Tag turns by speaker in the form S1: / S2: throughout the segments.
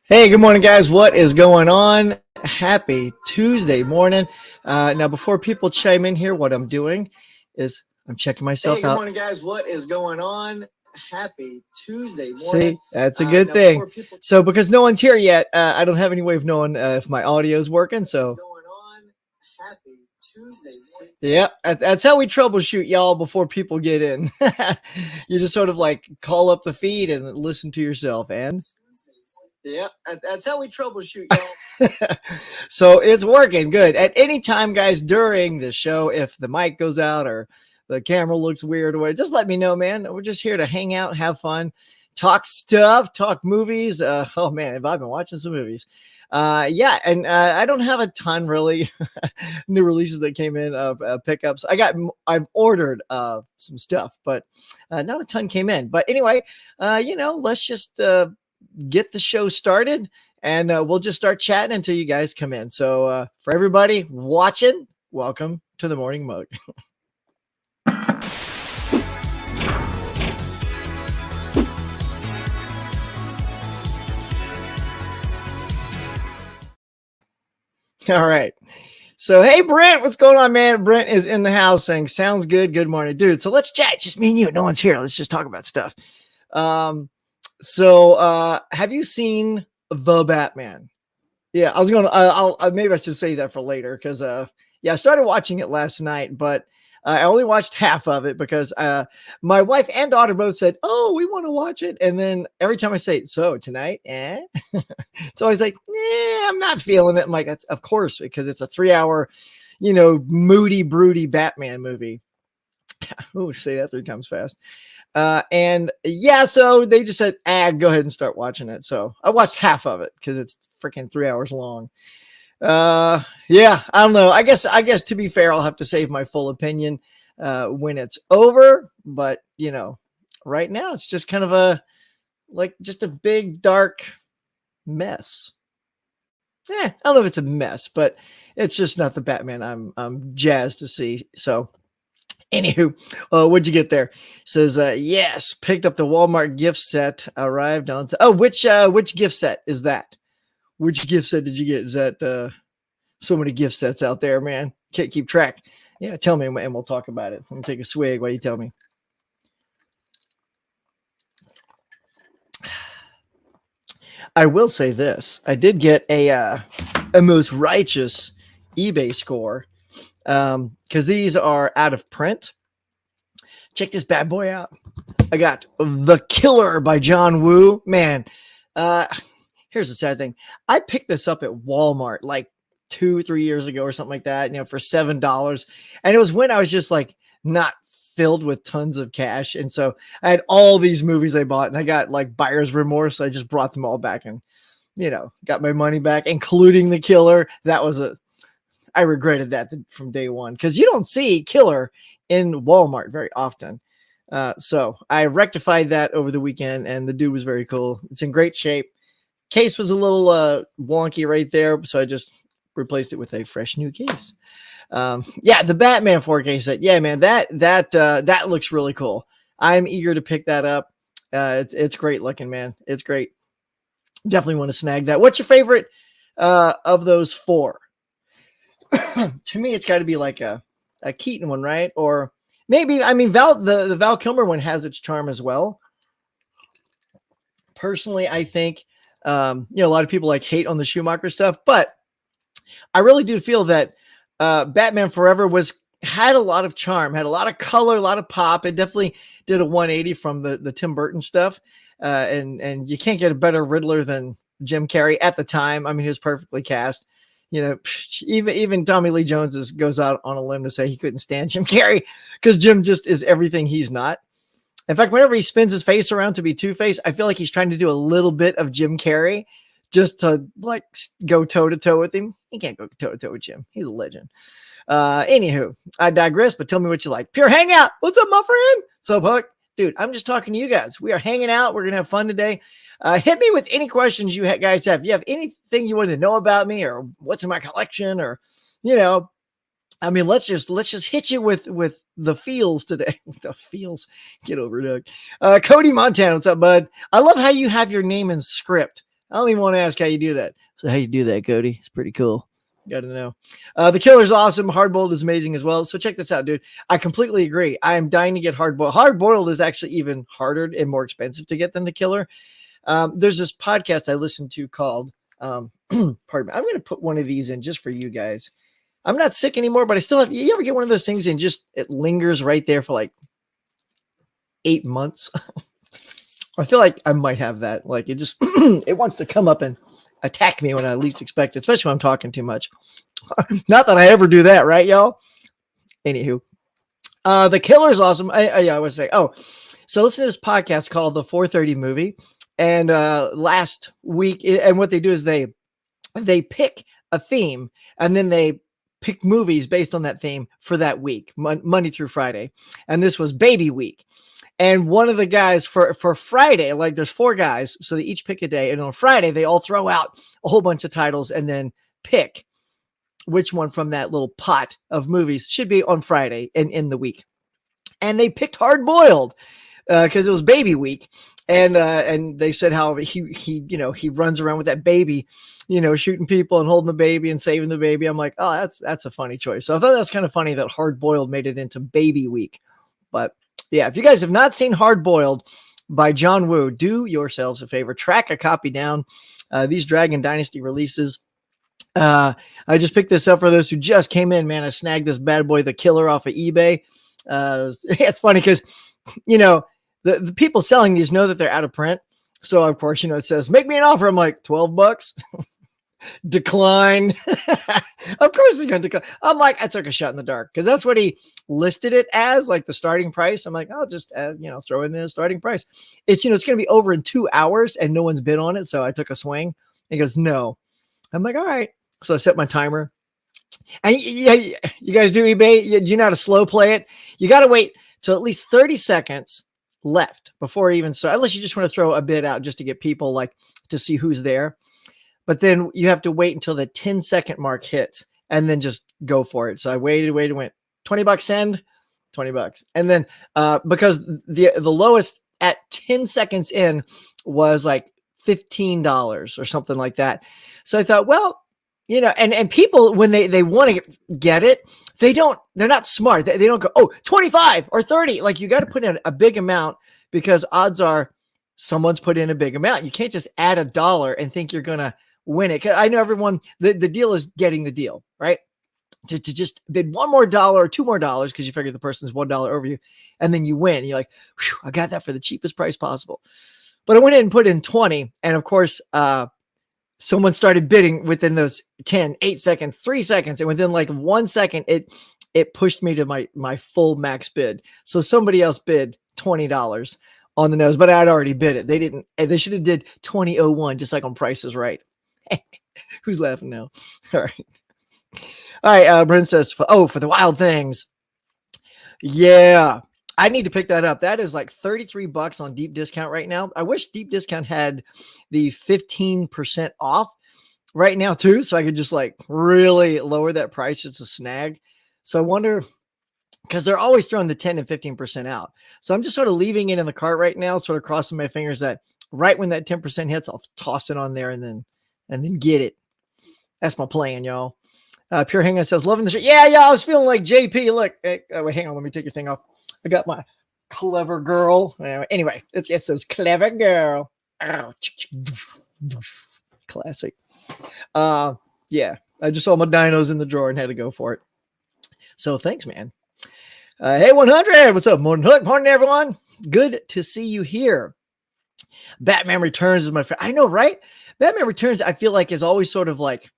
S1: Hey, good morning, guys. What is going on? Happy Tuesday morning. Now, before people chime in here, what I'm doing is I'm checking myself out. Hey, good morning, guys. What is going on? Happy Tuesday morning. See, that's a good thing. So, because no one's here yet, I don't have any way of knowing if my audio is working. So, going on? Happy Tuesday morning. Yeah, that's how we troubleshoot, y'all, before people get in. You just sort of like call up the feed and listen to yourself. And yeah, that's how we troubleshoot, y'all. So it's working good. At any time, guys, during the show, if the mic goes out or the camera looks weird or whatever, just let me know, man. We're just here to hang out, have fun, talk stuff, talk movies. Oh, man, have I been watching some movies? Yeah, and I don't have a ton, really, new releases that came in, pickups. I've ordered some stuff, but not a ton came in. But anyway, let's just get the show started, and we'll just start chatting until you guys come in. So for everybody watching, welcome to the Morning Mug. All right. So, hey, Brent, what's going on, man? Brent is in the house saying, sounds good. Good morning, dude. So let's chat. Just me and you. No one's here. Let's just talk about stuff. So have you seen The Batman? Yeah, I was going to, maybe I should say that for later because, I started watching it last night, but I only watched half of it because my wife and daughter both said, oh, we want to watch it. And then every time I say, so tonight, it's always like, I'm not feeling it. I'm like, that's of course, because it's a 3-hour, moody, broody Batman movie. Oh, say that 3 times fast. So they just said, go ahead and start watching it. So I watched half of it because it's freaking 3 hours long. I don't know. I guess to be fair, I'll have to save my full opinion when it's over. But right now it's just kind of just a big dark mess. I don't know if it's a mess, but it's just not the Batman I'm jazzed to see. So anywho, what'd you get there? It says, yes, picked up the Walmart gift set, arrived on. Which gift set is that? Which gift set did you get? Is that so many gift sets out there, man? Can't keep track. Yeah, tell me and we'll talk about it. Let me take a swig while you tell me. I will say this. I did get a most righteous eBay score because these are out of print. Check this bad boy out. I got The Killer by John Woo. Man, here's the sad thing. I picked this up at Walmart like 2-3 years ago or something like that, for $7. And it was when I was just like not filled with tons of cash. And so I had all these movies I bought and I got like buyer's remorse. So I just brought them all back and, got my money back, including The Killer. I regretted that from day one because you don't see Killer in Walmart very often. So I rectified that over the weekend and the dude was very cool. It's in great shape. Case was a little wonky right there. So I just replaced it with a fresh new case. The Batman 4K set. Yeah, man, that looks really cool. I'm eager to pick that up. It's great looking, man. It's great. Definitely want to snag that. What's your favorite of those 4? To me, it's got to be like a Keaton one, right? Or maybe, the Val Kilmer one has its charm as well. Personally, I think, a lot of people hate on the Schumacher stuff, but I really do feel that Batman Forever had a lot of charm, had a lot of color, a lot of pop. It definitely did a 180 from the Tim Burton stuff. And you can't get a better Riddler than Jim Carrey at the time. He was perfectly cast. Even Tommy Lee Jones goes out on a limb to say he couldn't stand Jim Carrey because Jim just is everything he's not. In fact, whenever he spins his face around to be Two-Face, I feel like he's trying to do a little bit of Jim Carrey just to go toe-to-toe with him. He can't go toe-to-toe with Jim. He's a legend. Anywho, I digress, but tell me what you like. Pure Hangout. What's up, my friend? What's up, Huck? Dude, I'm just talking to you guys. We are hanging out. We're going to have fun today. Hit me with any questions you guys have. If you have anything you want to know about me or what's in my collection or, let's just hit you with the feels today. The feels. Get over it, Doug. Cody Montana. What's up, bud? I love how you have your name in script. I don't even want to ask how you do that. So how you do that, Cody? It's pretty cool. Got to know. The Killer's awesome. Hardboiled is amazing as well. So check this out, dude. I completely agree. I am dying to get Hardboiled. Hardboiled is actually even harder and more expensive to get than The Killer. There's this podcast I listened to called, pardon me. I'm going to put one of these in just for you guys. I'm not sick anymore, but I still have, you ever get one of those things and just, it lingers right there for like 8 months? I feel like I might have that. Like it just, it wants to come up and attack me when I least expect it, especially when I'm talking too much. Not that I ever do that, right, y'all? Anywho, The Killer is awesome. I would say, so listen to this podcast called The 4:30 Movie. And last week, and what they do is they pick a theme and then they pick movies based on that theme for that week, Monday through Friday. And this was Baby Week. And one of the guys for Friday, like there's 4 guys, so they each pick a day. And on Friday, they all throw out a whole bunch of titles and then pick which one from that little pot of movies should be on Friday and in the week. And they picked Hard Boiled because it was Baby Week. And they said how he runs around with that baby, shooting people and holding the baby and saving the baby. I'm like, oh, that's a funny choice. So I thought that's kind of funny that Hard Boiled made it into Baby Week. But yeah, if you guys have not seen Hard Boiled by John Woo, do yourselves a favor. Track a copy down. These Dragon Dynasty releases. I just picked this up for those who just came in, man. I snagged this bad boy, The Killer, off of eBay. It's funny because, the people selling these know that they're out of print. So, of course, it says, make me an offer. I'm like, $12. Decline. Of course he's going to decline. I'm like, I took a shot in the dark because that's what he listed it as, like the starting price. I'm like, I'll just, throw in the starting price. It's, it's going to be over in 2 hours and no one's bid on it. So I took a swing. He goes, no. I'm like, all right. So I set my timer. And you guys do eBay? You know how to slow play it? You got to wait till at least 30 seconds left before even start, unless you just want to throw a bid out just to get people like to see who's there. But then you have to wait until the 10-second mark hits and then just go for it. So I waited, went $20 send, $20. And then because the lowest at 10 seconds in was like $15 or something like that. So I thought, well, and people, when they want to get it, they're not smart. They don't go, 25 or 30. Like you got to put in a big amount because odds are someone's put in a big amount. You can't just add $1 and think you're going to win it. I know everyone, the deal is getting the deal, right? To just bid $1 more or $2 more because you figure the person's $1 over you and then you win. You're like, I got that for the cheapest price possible. But I went in and put in 20. And of course, someone started bidding within those 10, 8 seconds, 3 seconds. And within like 1 second, it pushed me to my full max bid. So somebody else bid $20 on the nose, but I'd already bid it. They should have did 20.01, just like on Price is Right. Who's laughing now? All right. Brent says, for the Wild Things. Yeah. I need to pick that up. That is like $33 on deep discount right now. I wish deep discount had the 15% off right now too. So I could just like really lower that price. It's a snag. So I wonder, because they're always throwing the 10 and 15% out. So I'm just sort of leaving it in the cart right now, sort of crossing my fingers that right when that 10% hits, I'll toss it on there and then get it. That's my plan, y'all. Pure Hang On says, loving the show. Yeah. I was feeling like JP. Look, wait, hang on. Let me take your thing off. I got my clever girl. Anyway, it says clever girl. Classic. Yeah, I just saw my dinos in the drawer and had to go for it. So thanks, man. Hey, 100. What's up, Morning Hook? Morning, everyone. Good to see you here. Batman Returns is my favorite. I know, right? Batman Returns, I feel like, is always sort of like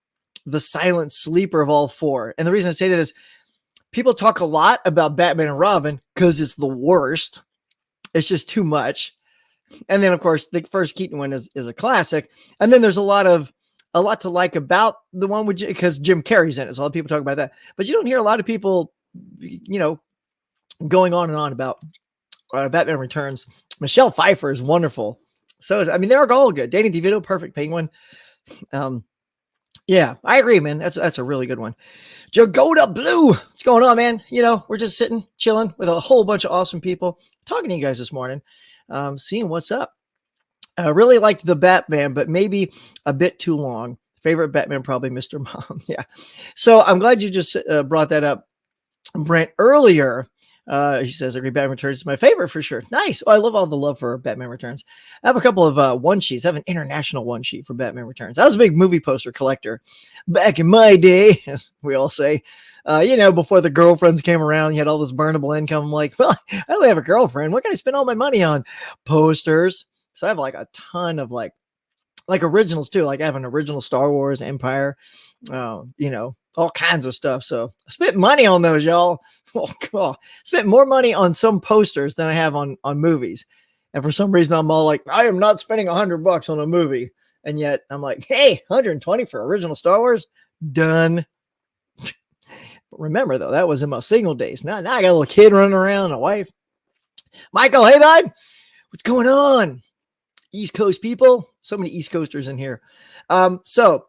S1: the silent sleeper of all 4. And the reason I say that is people talk a lot about Batman and Robin because it's the worst. It's just too much. And then, of course, the first Keaton one is a classic. And then there's a lot to like about the one because Jim Carrey's in it. So a lot of people talk about that. But you don't hear a lot of people, going on and on about Batman Returns. Michelle Pfeiffer is wonderful. So they're all good. Danny DeVito, perfect Penguin. Yeah, I agree, man. That's a really good one. Jagoda Blue. What's going on, man? We're just sitting, chilling with a whole bunch of awesome people, talking to you guys this morning, seeing what's up. I really liked the Batman, but maybe a bit too long. Favorite Batman, probably Mr. Mom. Yeah. So I'm glad you just brought that up, Brent, earlier. He says, every Batman Returns is my favorite for sure. Nice. Oh, I love all the love for Batman Returns. I have a couple of one sheets. I have an international one sheet for Batman Returns. I was a big movie poster collector back in my day, as we all say. Before the girlfriends came around, you had all this burnable income. I'm like, well, I only have a girlfriend. What can I spend all my money on? Posters. So I have like a ton of like originals too. Like I have an original Star Wars Empire, all kinds of stuff. So I spent money on those, y'all. Oh, God. Spent more money on some posters than I have on movies. And for some reason, I'm all like, I am not spending $100 on a movie. And yet I'm like, hey, 120 for original Star Wars? Done. Remember, though, that was in my single days. Now I got a little kid running around and a wife. Michael, hey, bud. What's going on? East Coast people. So many East Coasters in here. So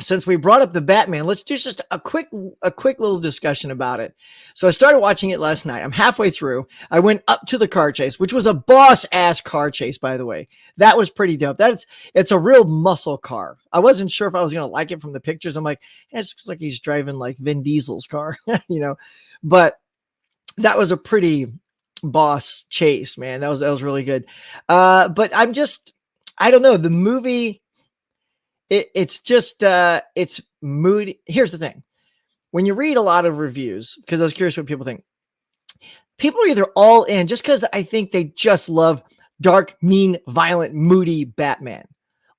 S1: since we brought up the Batman, let's do just a quick little discussion about it. So I started watching it last night. I'm halfway through. I went up to the car chase, which was a boss ass car chase, by the way. That was pretty dope. It's a real muscle car. I wasn't sure if I was going to like it from the pictures. I'm like, it looks like he's driving like Vin Diesel's car, but that was a pretty boss chase, man. That was really good. But I don't know. The movie, it's moody. Here's the thing. When you read a lot of reviews, because I was curious what people think, people are either all in just because I think they just love dark, mean, violent, moody Batman.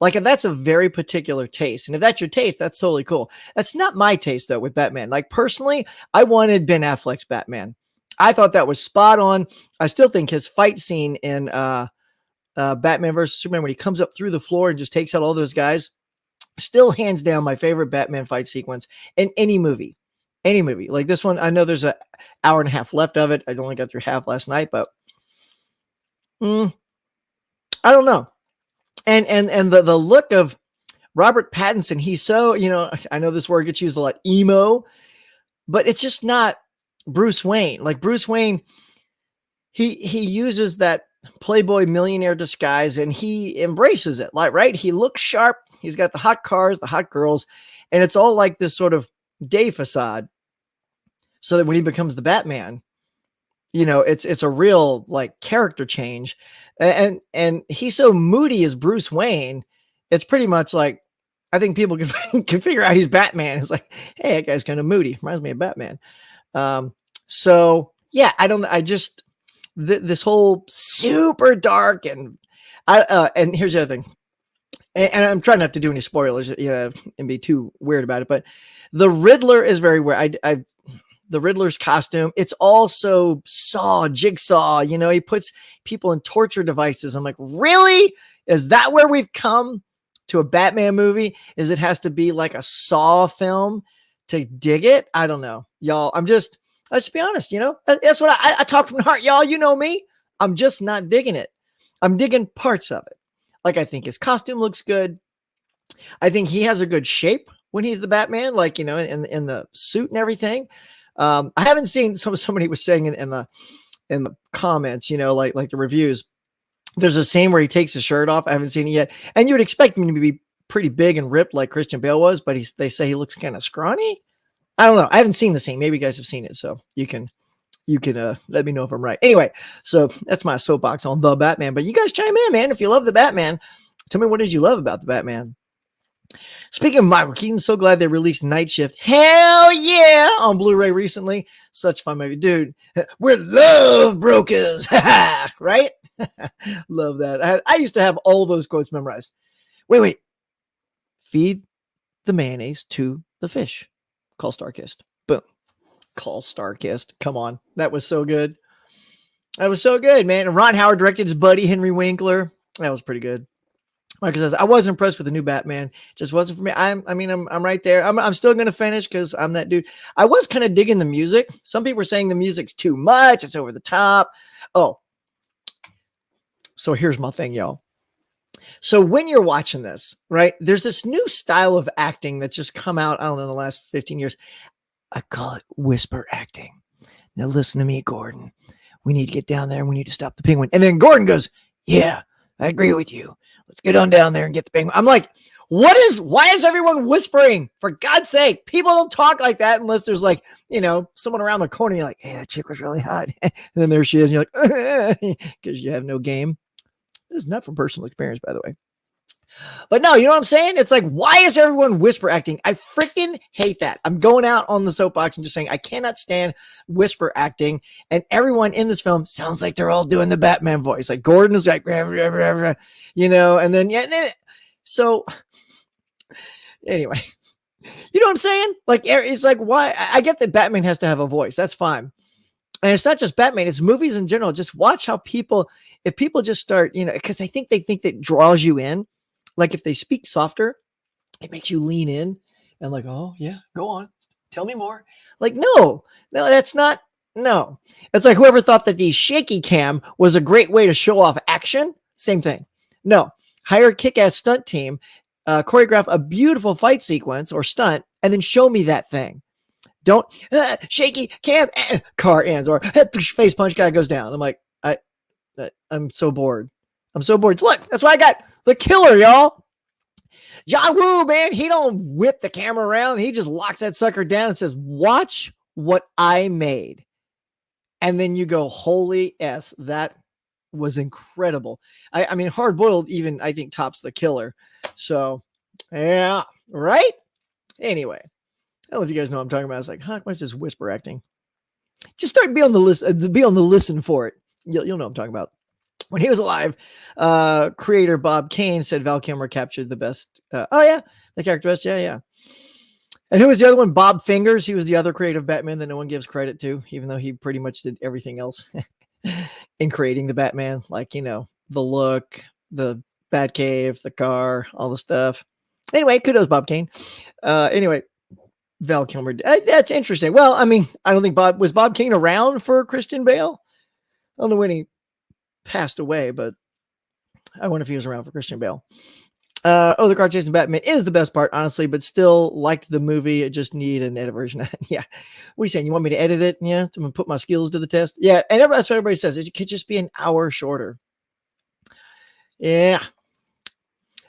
S1: Like, if that's a very particular taste, and if that's your taste, that's totally cool. That's not my taste, though, with Batman. Like, personally, I wanted Ben Affleck's Batman. I thought that was spot on. I still think his fight scene in Batman versus Superman, when he comes up through the floor and just takes out all those guys, still hands down my favorite Batman fight sequence in any movie. Like this one, I know there's an hour and a half left of it. I only got through half last night, but I don't know. And the look of Robert Pattinson, he's so, I know this word gets used a lot, emo, but it's just not Bruce Wayne. Like Bruce Wayne, he uses that Playboy millionaire disguise and he embraces it. Like, right? He looks sharp. He's got the hot cars, the hot girls, and it's all like this sort of day facade. So that when he becomes the Batman, it's a real like character change. And he's so moody as Bruce Wayne. It's pretty much like, I think people can figure out he's Batman. It's like, hey, that guy's kind of moody. Reminds me of Batman. So yeah, this whole super dark and here's the other thing. And I'm trying not to do any spoilers, and be too weird about it. But the Riddler is very weird. The Riddler's costume, it's also jigsaw. He puts people in torture devices. I'm like, really? Is that where we've come to a Batman movie? Is it has to be like a Saw film to dig it? I don't know, y'all. Let's be honest. That's what I talk from the heart, y'all. You know me. I'm just not digging it. I'm digging parts of it. Like, I think his costume looks good. I think he has a good shape when he's the Batman, like, in the suit and everything. I haven't seen somebody was saying in the comments, like the reviews, there's a scene where he takes his shirt off. I haven't seen it yet. And you would expect him to be pretty big and ripped like Christian Bale was, but they say he looks kind of scrawny. I don't know. I haven't seen the scene. Maybe you guys have seen it. So you can let me know if I'm right. Anyway, so that's my soapbox on the Batman. But you guys chime in, man. If you love the Batman, tell me, what did you love about the Batman? Speaking of Michael Keaton, so glad they released Night Shift. Hell yeah! On Blu-ray recently. Such fun movie. Dude, we're love brokers. Right? Love that. I used to have all those quotes memorized. Wait. Feed the mayonnaise to the fish. Call Starkist. Boom. Call Starkist. Come on. That was so good. That was so good, man. And Ron Howard directed his buddy, Henry Winkler. That was pretty good. Michael says, I was impressed with the new Batman. Just wasn't for me. I'm right there. I'm still going to finish because I'm that dude. I was kind of digging the music. Some people were saying the music's too much. It's over the top. Oh, so here's my thing, y'all. So when you're watching this, right, there's this new style of acting that's just come out, I don't know, in the last 15 years. I call it whisper acting. Now listen to me, Gordon. We need to get down there and we need to stop the penguin. And then Gordon goes, yeah, I agree with you. let's get on down there and get the penguin. I'm like, why is everyone whispering? For God's sake, people don't talk like that unless there's like, someone around the corner. You're like, hey, that chick was really hot. And then there she is. And you're like, because you have no game. This is not from personal experience, by the way. But no, you know what I'm saying? It's like, why is everyone whisper acting? I freaking hate that. I'm going out on the soapbox and just saying I cannot stand whisper acting. And everyone in this film sounds like they're all doing the Batman voice. Like Gordon is like, and then so anyway, you know what I'm saying? Like, it's like, why? I get that Batman has to have a voice. That's fine. And it's not just Batman, it's movies in general. Just watch how if people just start, because I think they think that draws you in. Like if they speak softer, it makes you lean in and like, oh yeah, go on. Tell me more. Like, no, that's not, no. It's like whoever thought that the shaky cam was a great way to show off action. Same thing. No, hire a kick-ass stunt team, choreograph a beautiful fight sequence or stunt, and then show me that thing. Don't shaky cam, car ends, or face punch, guy goes down. I'm like, I'm so bored. I'm so bored. Look, that's why I got the killer, y'all. John Woo, man, he don't whip the camera around. He just locks that sucker down and says, watch what I made. And then you go, holy S, that was incredible. I mean, Hard Boiled even, I think, tops the killer. So, yeah, right? Anyway, I don't know if you guys know what I'm talking about. It's like, what's this whisper acting? Just start be on the listen for it. You'll know what I'm talking about. When he was alive, creator Bob Kane said Val Kilmer captured the best. The character best. Yeah. And who was the other one? Bob Fingers. He was the other creative Batman that no one gives credit to, even though he pretty much did everything else in creating the Batman. Like, the look, the Batcave, the car, all the stuff. Anyway, kudos, Bob Kane. Anyway, Val Kilmer. That's interesting. Well, I mean, I don't think was Bob Kane around for Christian Bale? I don't know when he passed away, but I wonder if he was around for Christian Bale. The car chasing Batman is the best part, honestly, but still liked the movie. It just need an edit version. Yeah. What are you saying? You want me to edit it? Yeah. To put my skills to the test? Yeah. And that's what everybody says. It could just be an hour shorter. Yeah.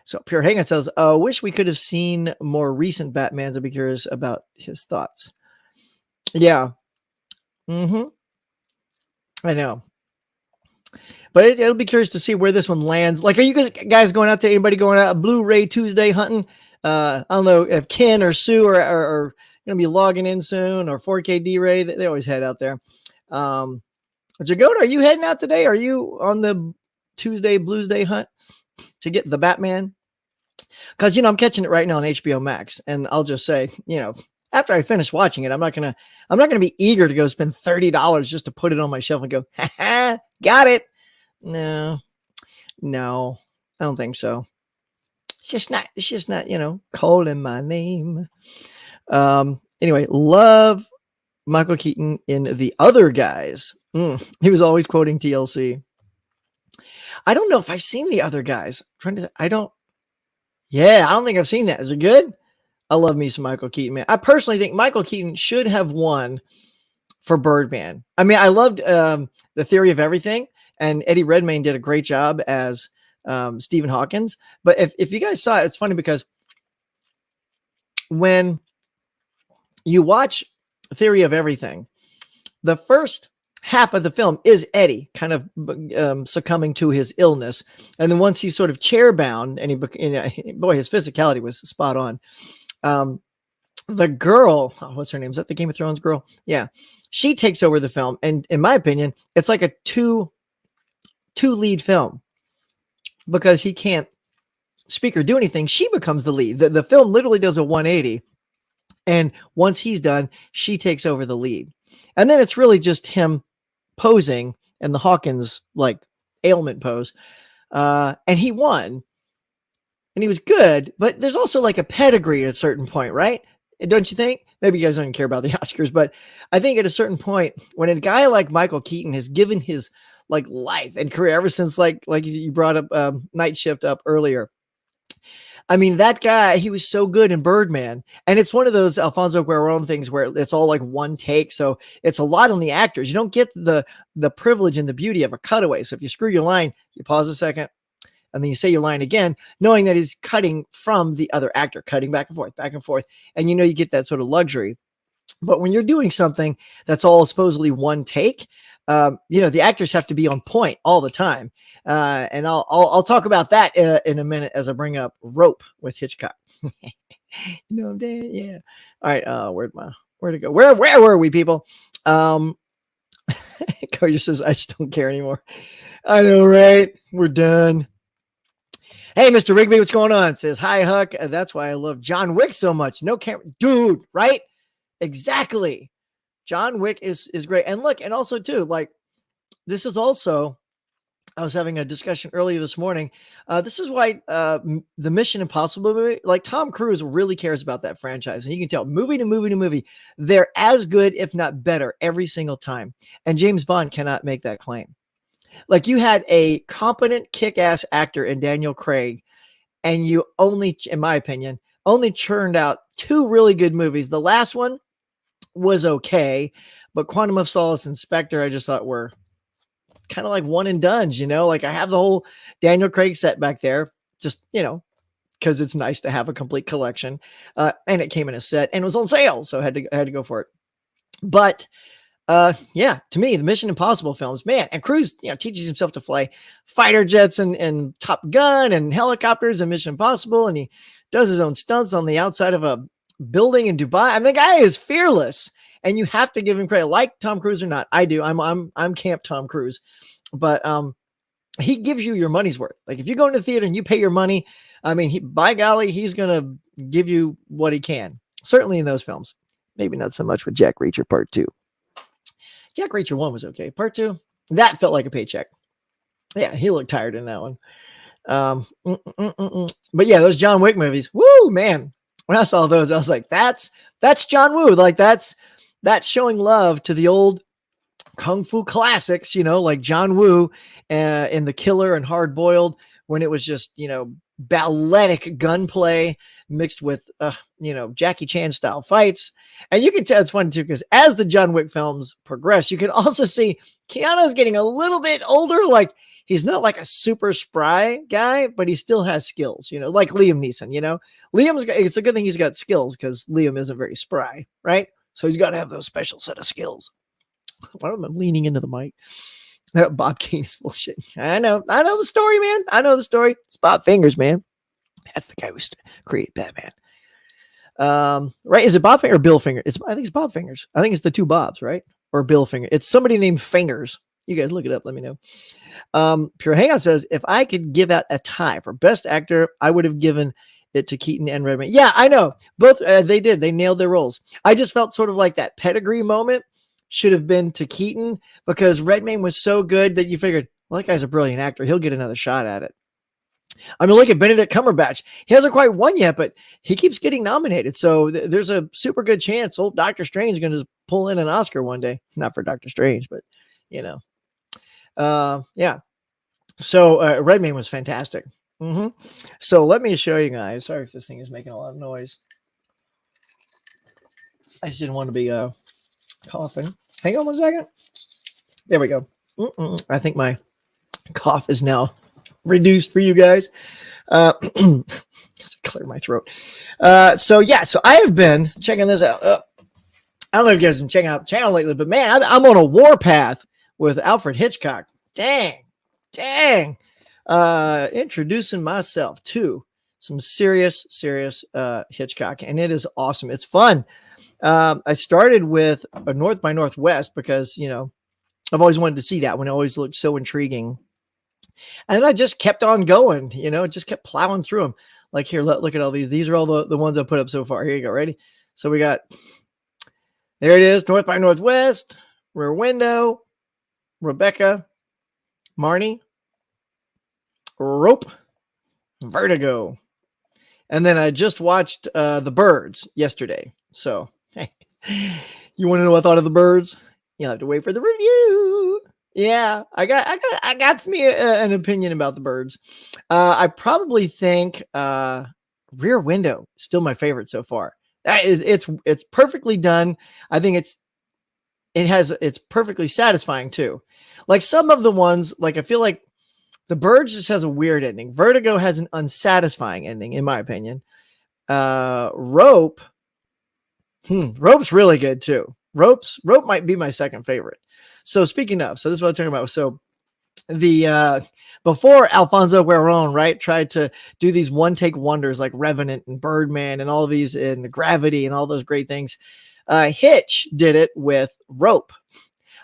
S1: So Pure Hagen says, wish we could have seen more recent Batmans. I'd be curious about his thoughts. Yeah. I know. But it'll be curious to see where this one lands. Like, are you guys going out to anybody going out Blu-ray Tuesday hunting? I don't know if Ken or Sue are going to be logging in soon, or 4K D-Ray. They always head out there. Jagoda, are you heading out today? Are you on the Tuesday Blues Day hunt to get the Batman? Because, I'm catching it right now on HBO Max. And I'll just say, after I finish watching it, I'm not gonna be eager to go spend $30 just to put it on my shelf and go, ha, got it. No, I don't think so. It's just not, calling my name. Anyway, love Michael Keaton in The Other Guys. He was always quoting TLC. I don't know if I've seen The Other Guys. I don't think I've seen that. Is it good? I love me some Michael Keaton, man. I personally think Michael Keaton should have won for Birdman. I mean, I loved The Theory of Everything, and Eddie Redmayne did a great job as Stephen Hawkins. But if you guys saw it, it's funny because when you watch Theory of Everything, the first half of the film is Eddie kind of succumbing to his illness. And then once he's sort of chair bound and boy, his physicality was spot on. The girl, what's her name? Is that the Game of Thrones girl? Yeah. She takes over the film. And in my opinion, it's like a two lead film because he can't speak or do anything. She becomes the lead. The film literally does a 180. And once he's done, she takes over the lead. And then it's really just him posing and the Hawkins like ailment pose. And he won. And he was good, but there's also like a pedigree at a certain point, right? Don't you think? Maybe you guys don't care about the Oscars, but I think at a certain point, when a guy like Michael Keaton has given his like life and career ever since like you brought up Night Shift up earlier. I mean, that guy, he was so good in Birdman. And it's one of those Alfonso Cuarón things where it's all like one take. So it's a lot on the actors. You don't get the privilege and the beauty of a cutaway. So if you screw your line, you pause a second. and then you say your line again, knowing that he's cutting from the other actor, cutting back and forth. And you get that sort of luxury. But when you're doing something that's all supposedly one take, the actors have to be on point all the time. And I'll talk about that in a minute as I bring up Rope with Hitchcock. Yeah. All right. Where'd it go? Where were we, people? Coach says, I just don't care anymore. I know, right? We're done. Hey, Mr. Rigby, what's going on? It says, hi, Huck. That's why I love John Wick so much. No camera. Dude, right? Exactly. John Wick is great. And look, and also too, like, this is also, I was having a discussion earlier this morning. This is why the Mission Impossible movie, like Tom Cruise really cares about that franchise. And you can tell movie to movie, they're as good, if not better, every single time. And James Bond cannot make that claim. Like, you had a competent kick-ass actor in Daniel Craig, and you only, in my opinion, only churned out 2 really good movies. The last one was okay, but Quantum of Solace and Spectre, I just thought were kind of like one and dones, like I have the whole Daniel Craig set back there, just, because it's nice to have a complete collection. And it came in a set and it was on sale. So I had to go for it. But yeah, to me, the Mission Impossible films, man, and Cruise, teaches himself to fly fighter jets and Top Gun and helicopters and Mission Impossible. And he does his own stunts on the outside of a building in Dubai. I mean, the guy is fearless, and you have to give him credit. Like Tom Cruise or not, I do. I'm Camp Tom Cruise, but he gives you your money's worth. Like, if you go into the theater and you pay your money, I mean, by golly, he's gonna give you what he can. Certainly in those films. Maybe not so much with Jack Reacher Part 2. Jack Reacher 1 was okay. Part 2, that felt like a paycheck. Yeah, he looked tired in that one. But yeah, those John Wick movies. Woo, man. When I saw those, I was like, that's John Woo. Like, that's showing love to the old Kung Fu classics, like John Woo in The Killer and Hard Boiled, when it was just, balletic gunplay mixed with, Jackie Chan style fights. And you can tell it's funny too, because as the John Wick films progress, you can also see Keanu's getting a little bit older. Like, he's not like a super spry guy, but he still has skills, like Liam Neeson, it's a good thing he's got skills, because Liam isn't very spry, right? So he's got to have those special set of skills. Why am I leaning into the mic? Bob Kane is full of shit. I know the story, man. I know the story. It's Bob Fingers, man. That's the guy who created Batman. Right? Is it Bob Finger or Bill Finger? I think it's Bob Fingers. I think it's the 2 Bobs, right? Or Bill Finger. It's somebody named Fingers. You guys look it up. Let me know. Pure Hangout says, if I could give out a tie for best actor, I would have given it to Keaton and Redmayne. Yeah, I know. Both, they did. They nailed their roles. I just felt sort of like that pedigree moment should have been to Keaton, because Redmayne was so good that you figured, well, that guy's a brilliant actor. He'll get another shot at it. I mean, look at Benedict Cumberbatch. He hasn't quite won yet, but he keeps getting nominated. So there's a super good chance old Doctor Strange is going to pull in an Oscar one day. Not for Doctor Strange, but, yeah. So Redmayne was fantastic. So let me show you guys. Sorry if this thing is making a lot of noise. I just didn't want to be coughing. Hang on one second. There we go. I think my cough is now reduced for you guys. Clear my throat. So I have been checking this out. I don't know if you guys have been checking out the channel lately, but man, I'm on a warpath with Alfred Hitchcock. Dang. Introducing myself to some serious Hitchcock, and it is awesome. It's fun. I started with a North by Northwest because, I've always wanted to see that one. It always looked so intriguing. And then I just kept on going, just kept plowing through them. Like, here, look at all these. These are all the ones I put up so far. Here you go. Ready? So we got, there it is. North by Northwest, Rear Window, Rebecca, Marnie, Rope, Vertigo. And then I just watched The Birds yesterday. So, hey, you want to know what I thought of The Birds? You'll have to wait for the review. Yeah, I got me an opinion about The Birds. I probably think Rear Window is still my favorite so far. It's perfectly done. I think it's perfectly satisfying too. Like some of the ones, like I feel like The Birds just has a weird ending. Vertigo has an unsatisfying ending, in my opinion. Rope's really good too. Rope might be my second favorite. So speaking of, so this is what I'm talking about. So the before Alfonso Cuarón, right, tried to do these one take wonders like Revenant and Birdman and all these and Gravity and all those great things, Hitch did it with Rope.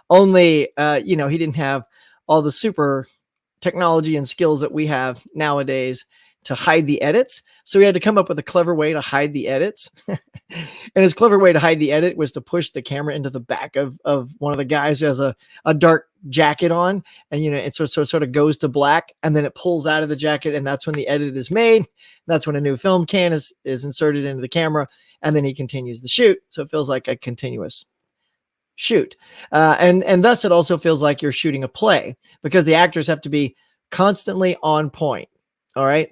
S1: Only he didn't have all the super technology and skills that we have nowadays to hide the edits. So he had to come up with a clever way to hide the edits. And his clever way to hide the edit was to push the camera into the back of one of the guys who has a dark jacket on. And, it sort of goes to black, and then it pulls out of the jacket. And that's when the edit is made. That's when a new film can is inserted into the camera. And then he continues the shoot. So it feels like a continuous shoot. And thus it also feels like you're shooting a play, because the actors have to be constantly on point. All right.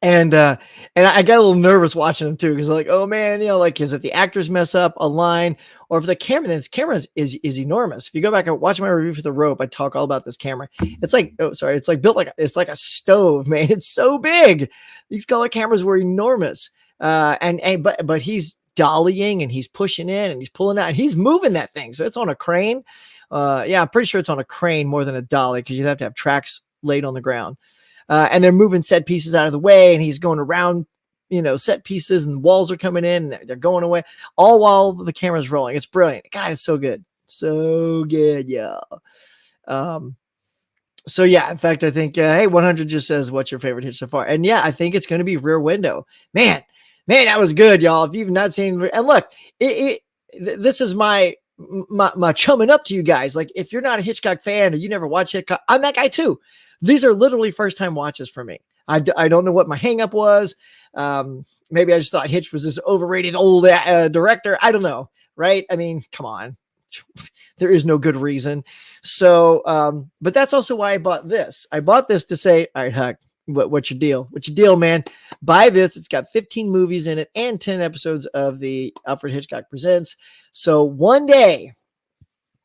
S1: And I got a little nervous watching them too, because like, oh man, is it the actors mess up a line, or if the camera, then this camera is enormous. If you go back and watch my review for The Rope, I talk all about this camera. It's like, it's like built like it's like a stove, man. It's so big. These color cameras were enormous. But he's dollying and he's pushing in and he's pulling out and he's moving that thing. So it's on a crane. I'm pretty sure it's on a crane more than a dolly, because you'd have to have tracks laid on the ground. And they're moving set pieces out of the way, and he's going around, set pieces, and walls are coming in, and they're going away, all while the camera's rolling. It's brilliant. God, it's so good. So good, yeah. So yeah, in fact, I think, hey, 100 just says, what's your favorite Hitch so far? And yeah, I think it's going to be Rear Window. Man, that was good, y'all. If you've not seen, and look, this is my chumming up to you guys. Like, if you're not a Hitchcock fan or you never watch Hitchcock, I'm that guy too. These are literally first time watches for me. I don't know what my hang up was. Maybe I just thought Hitch was this overrated old director. I don't know. Right. I mean, come on. There is no good reason. So, but that's also why I bought this. I bought this to say, all right, Huck, what's your deal? What's your deal, man? Buy this. It's got 15 movies in it and 10 episodes of the Alfred Hitchcock Presents. So one day,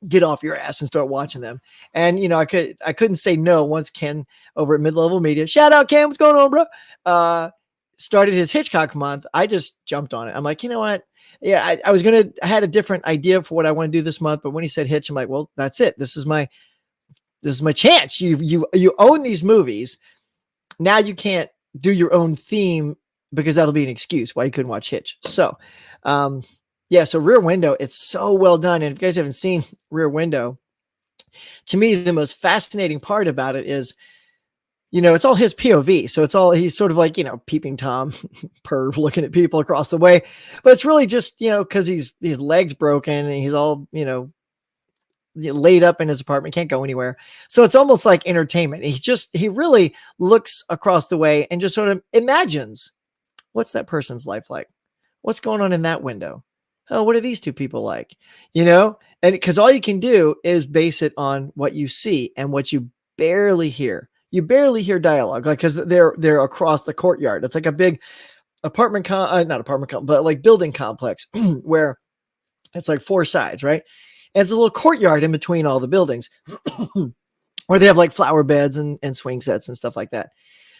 S1: get off your ass and start watching them. And, I couldn't say no once Ken over at Mid-Level Media, shout out Ken, what's going on, bro? Started his Hitchcock month. I just jumped on it. I'm like, you know what? Yeah, I had a different idea for what I want to do this month, but when he said Hitch, I'm like, well, that's it. This is my chance. You own these movies. Now you can't do your own theme, because that'll be an excuse why you couldn't watch Hitch. So, so Rear Window, it's so well done. And if you guys haven't seen Rear Window, to me, the most fascinating part about it is, it's all his POV. So he's sort of like, peeping Tom, perv, looking at people across the way. But it's really just, because his leg's broken and he's all, laid up in his apartment, can't go anywhere. So it's almost like entertainment. He really looks across the way and just sort of imagines, what's that person's life like? What's going on in that window? Oh, what are these two people like? And because all you can do is base it on what you see and what you barely hear. You barely hear dialogue, like, because they're across the courtyard. It's like a big but like building complex where it's like four sides, right? And it's a little courtyard in between all the buildings where they have like flower beds and swing sets and stuff like that.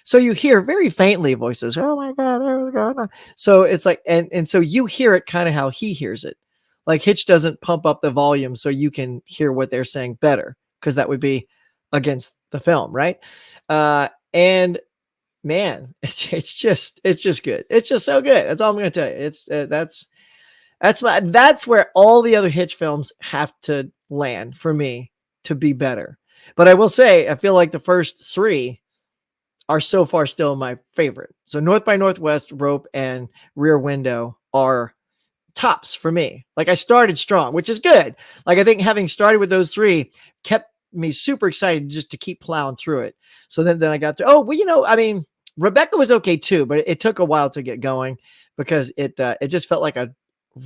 S1: So you hear very faintly voices. Oh my God, what's going on? So it's like, and so you hear it kind of how he hears it. Like Hitch doesn't pump up the volume so you can hear what they're saying better, because that would be against the film, right? And man, it's just good. It's just so good. That's all I'm going to tell you. It's that's where all the other Hitch films have to land for me to be better. But I will say, I feel like the first three are so far still my favorite. So North by Northwest, Rope, and Rear Window are tops for me. Like, I started strong, which is good. Like, I think having started with those three kept me super excited just to keep plowing through it. So then I got to, Rebecca was okay too, but it took a while to get going, because it just felt like a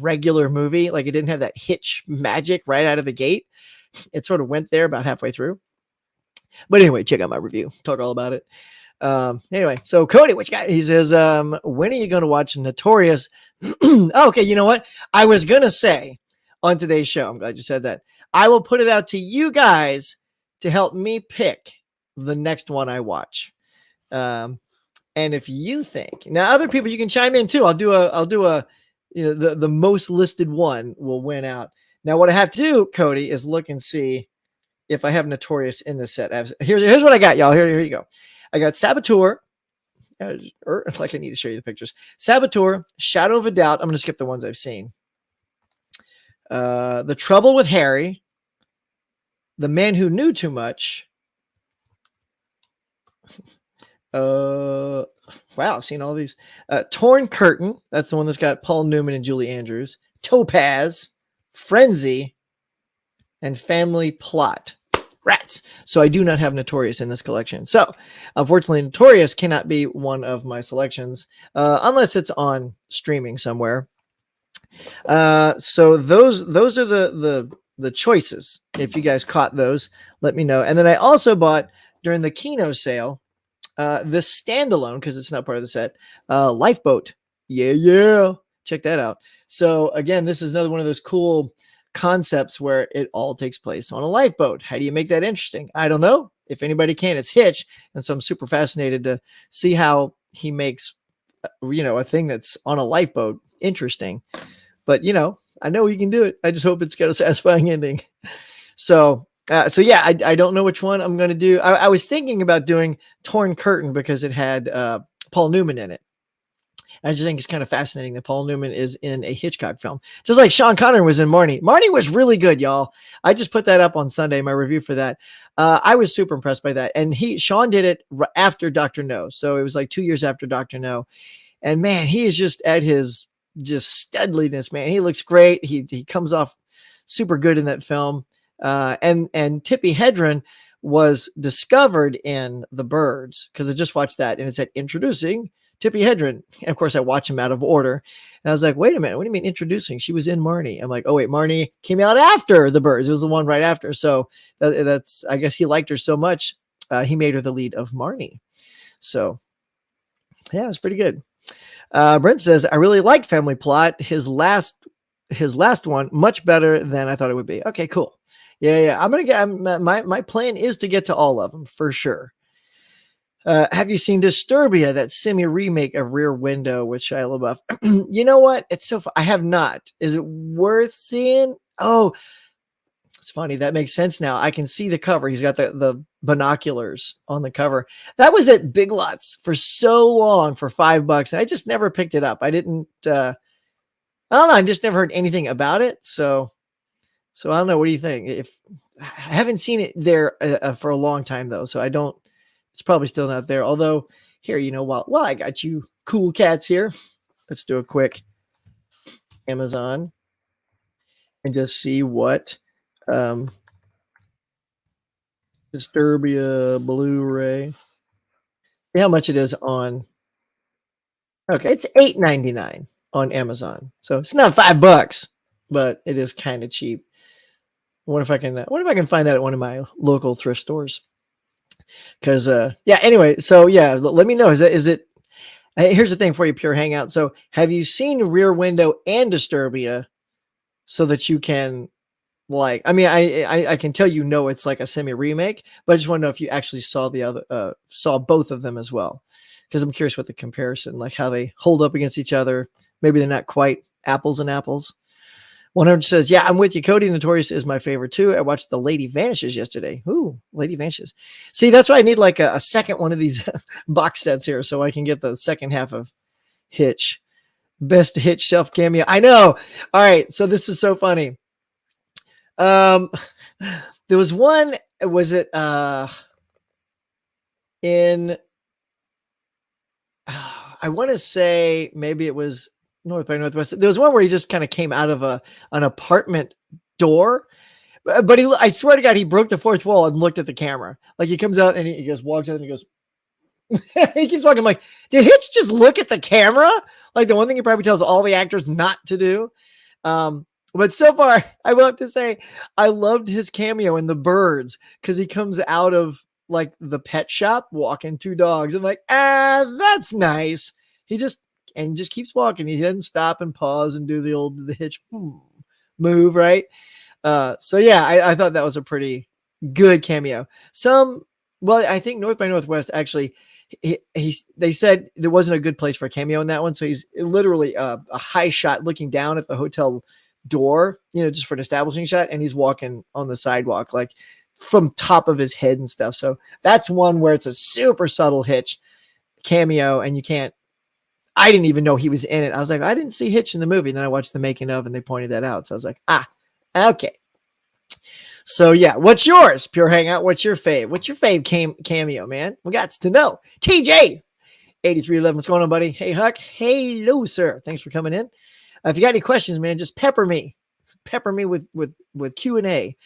S1: regular movie. Like, it didn't have that Hitch magic right out of the gate. It sort of went there about halfway through. But anyway, check out my review. Talk all about it. Anyway, so Cody, which guy? He says, when are you going to watch Notorious? Okay, you know what? I was going to say on today's show, I'm glad you said that, I will put it out to you guys to help me pick the next one I watch. And if you think now, other people, you can chime in too. I'll do a, the most listed one will win out. Now, what I have to do, Cody, is look and see if I have Notorious in this set. Here's what I got, y'all. Here you go. I got Saboteur. Like I need to show you the pictures. Saboteur, Shadow of a Doubt. I'm going to skip the ones I've seen. The Trouble with Harry. The Man Who Knew Too Much. Wow, I've seen all these. Torn Curtain. That's the one that's got Paul Newman and Julie Andrews. Topaz. Frenzy. And Family Plot. Rats. So I do not have Notorious in this collection. So unfortunately, Notorious cannot be one of my selections unless it's on streaming somewhere. So those are the choices. If you guys caught those, let me know. And then I also bought during the Kino sale this standalone, because it's not part of the set, Lifeboat. Yeah. Check that out. So again, this is another one of those cool concepts where it all takes place on a lifeboat. How do you make that interesting? I don't know. If anybody can, it's Hitch. And so I'm super fascinated to see how he makes, a thing that's on a lifeboat interesting. But, I know he can do it. I just hope it's got a satisfying ending. So yeah, I don't know which one I'm going to do. I was thinking about doing Torn Curtain because it had Paul Newman in it. I just think it's kind of fascinating that Paul Newman is in a Hitchcock film, just like Sean Connery was in Marnie. Marnie was really good, y'all. I just put that up on Sunday, my review for that. I was super impressed by that. And Sean did it after Dr. No. So it was like 2 years after Dr. No. And man, he is just at his just studliness, man. He looks great. He comes off super good in that film. And Tippi Hedren was discovered in The Birds, because I just watched that and it said introducing Tippi Hedren. And of course, I watch him out of order. And I was like, wait a minute. What do you mean introducing? She was in Marnie. I'm like, oh, wait, Marnie came out after The Birds. It was the one right after. So that's, I guess he liked her so much. He made her the lead of Marnie. So yeah, it's pretty good. Brent says, I really liked Family Plot. His last one, much better than I thought it would be. Okay, cool. Yeah. I'm going to get, my plan is to get to all of them for sure. Have you seen Disturbia, that semi-remake of Rear Window with Shia LaBeouf? You know what? It's so fun. I have not. Is it worth seeing? Oh, it's funny. That makes sense now. I can see the cover. He's got the binoculars on the cover. That was at Big Lots for so long for $5. And I just never picked it up. I didn't, I don't know. I just never heard anything about it. So I don't know. What do you think? I haven't seen it there for a long time though. So I don't, it's probably still not there. Although here, while I got you cool cats here, let's do a quick Amazon and just see what Disturbia Blu-ray. See how much it is on. Okay, it's $8.99 on Amazon. So it's not $5, but it is kind of cheap. I wonder if I can find that at one of my local thrift stores. Because anyway, so yeah, let me know. Is it here's the thing for you, Pure Hangout. So have you seen Rear Window and Disturbia so that you can I can tell it's like a semi remake, but I just want to know if you actually saw saw both of them as well, because I'm curious what the comparison, like how they hold up against each other. Maybe they're not quite apples and apples. 100 says, yeah, I'm with you. Cody. Notorious is my favorite too. I watched The Lady Vanishes yesterday. Ooh, Lady Vanishes. See, that's why I need like a second one of these box sets here so I can get the second half of Hitch. Best Hitch self cameo. I know. All right. So this is so funny. There was one, was it in, I want to say maybe it was North by Northwest. There was one where he just kind of came out of an apartment door, but I swear to God, he broke the fourth wall and looked at the camera. Like he comes out and he just walks out and he goes, he keeps walking. I'm like, did Hitch just look at the camera? Like the one thing he probably tells all the actors not to do. But so far, I will have to say, I loved his cameo in The Birds, because he comes out of like the pet shop walking two dogs. I'm like, that's nice. He just keeps walking. He doesn't stop and pause and do the Hitch move, right? So yeah, I thought that was a pretty good cameo. Some Well, I think North by Northwest actually, they said there wasn't a good place for a cameo in that one. So he's literally a high shot looking down at the hotel door, just for an establishing shot. And he's walking on the sidewalk, like from top of his head and stuff. So that's one where it's a super subtle Hitch cameo. And I didn't even know he was in it. I was like, I didn't see Hitch in the movie. And then I watched the making of and they pointed that out. So I was like, okay. So yeah, what's yours? Pure Hangout. What's your fave? What's your fave cameo, man? We got to know. TJ 8311. What's going on, buddy? Hey, Huck. Hello, sir. Thanks for coming in. If you got any questions, man, just pepper me with Q&A.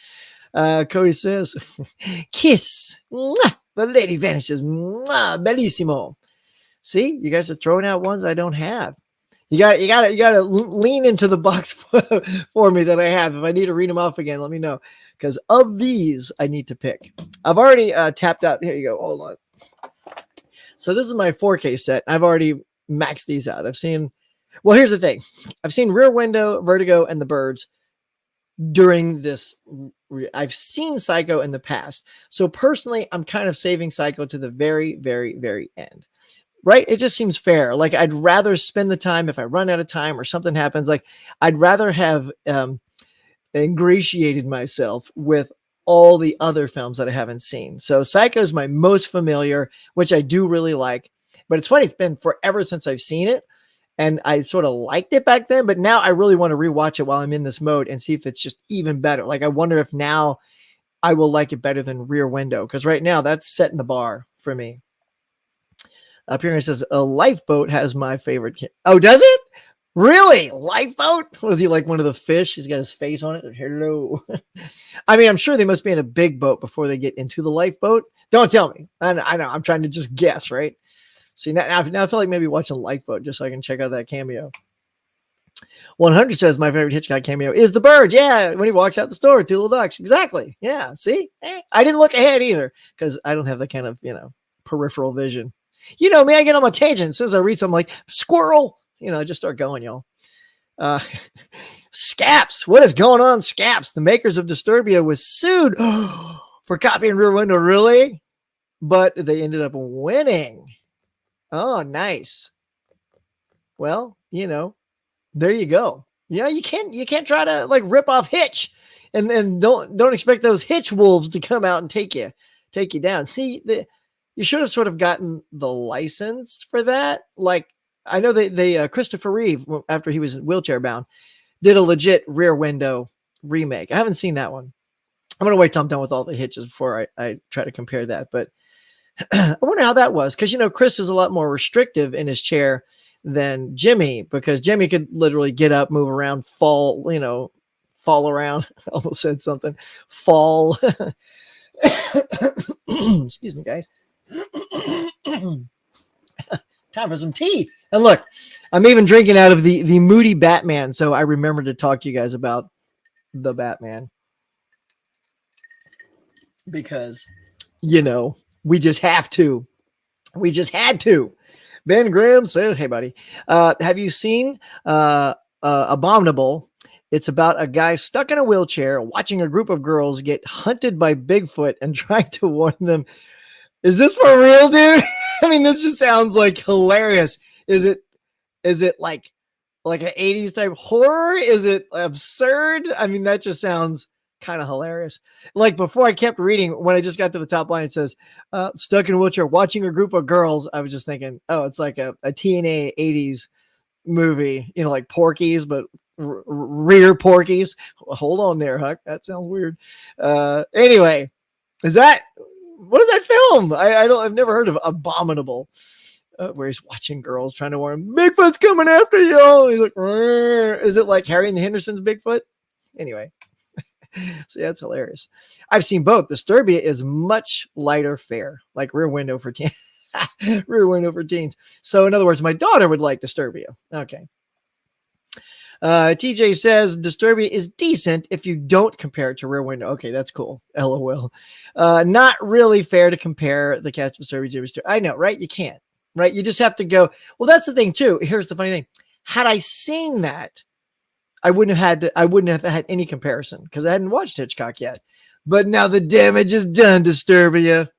S1: Cody says, kiss. Mwah! The lady vanishes. Mwah! Bellissimo. See, you guys are throwing out ones I don't have. You got to lean into the box for me that I have. If I need to read them off again, let me know. Because of these, I need to pick. I've already tapped out. Here you go. Hold on. So this is my 4K set. I've already maxed these out. Well, here's the thing. I've seen Rear Window, Vertigo, and The Birds during this. I've seen Psycho in the past. So personally, I'm kind of saving Psycho to the very, very, very end. Right? It just seems fair. Like I'd rather spend the time if I run out of time or something happens. Like I'd rather have ingratiated myself with all the other films that I haven't seen. So Psycho is my most familiar, which I do really like. But it's funny, it's been forever since I've seen it. And I sort of liked it back then, but now I really want to rewatch it while I'm in this mode and see if it's just even better. Like I wonder if now I will like it better than Rear Window. Because right now that's setting the bar for me. Up here it says a lifeboat has my favorite. Oh, does it? Really? Lifeboat? Was he like one of the fish? He's got his face on it. Hello. I mean, I'm sure they must be in a big boat before they get into the lifeboat. Don't tell me. I know. I'm trying to just guess, right? See, now I feel like maybe watching Lifeboat just so I can check out that cameo. 100 says my favorite Hitchcock cameo is The Bird. Yeah, when he walks out the store, two little ducks. Exactly. Yeah, see? I didn't look ahead either because I don't have that kind of, peripheral vision. You know me, I get on my tangent. As soon as I read something like squirrel, I just start going, y'all. Scaps. What is going on, Scaps? The makers of Disturbia was sued for copying Rear Window, really? But they ended up winning. Oh, nice. Well, there you go. Yeah, you can't try to like rip off Hitch and don't expect those Hitch wolves to come out and take you down. See, you should have sort of gotten the license for that. Like, I know they Christopher Reeve, after he was wheelchair bound, did a legit Rear Window remake. I haven't seen that one. I'm going to wait till I'm done with all the Hitches before I try to compare that. But I wonder how that was. Because, Chris is a lot more restrictive in his chair than Jimmy, because Jimmy could literally get up, move around, fall around. I almost said something. Fall. Excuse me, guys. Time for some tea. And look, I'm even drinking out of the Moody Batman, so I remember to talk to you guys about the Batman, because we just have to. We just had to. Ben Graham said, hey buddy, have you seen Abominable? It's about a guy stuck in a wheelchair watching a group of girls get hunted by Bigfoot and trying to warn them. Is this for real, dude? I mean, this just sounds like hilarious. Is it like an 80s type horror? Is it absurd? I mean, that just sounds kind of hilarious. Like, before I kept reading, when I just got to the top line, it says, stuck in a wheelchair watching a group of girls. I was just thinking, oh, it's like a TNA 80s movie, like Porky's, but rear Porky's. Hold on there, Huck. That sounds weird. Anyway, what is that film? I've never heard of Abominable, where he's watching girls trying to warn him, Bigfoot's coming after you. He's like, rrr. Is it like Harry and the Hendersons Bigfoot? Anyway, see, that's hilarious. I've seen both. Disturbia is much lighter fare, like Rear Window for teens. Rear Window for teens. So in other words, my daughter would like Disturbia. Okay. TJ says Disturbia is decent if you don't compare it to Rear Window. Okay, that's cool. LOL. Not really fair to compare the cast of Disturbia. I know, right? You can't, right? You just have to go. Well, that's the thing too. Here's the funny thing. Had I seen that, I wouldn't have had any comparison because I hadn't watched Hitchcock yet. But now the damage is done, Disturbia.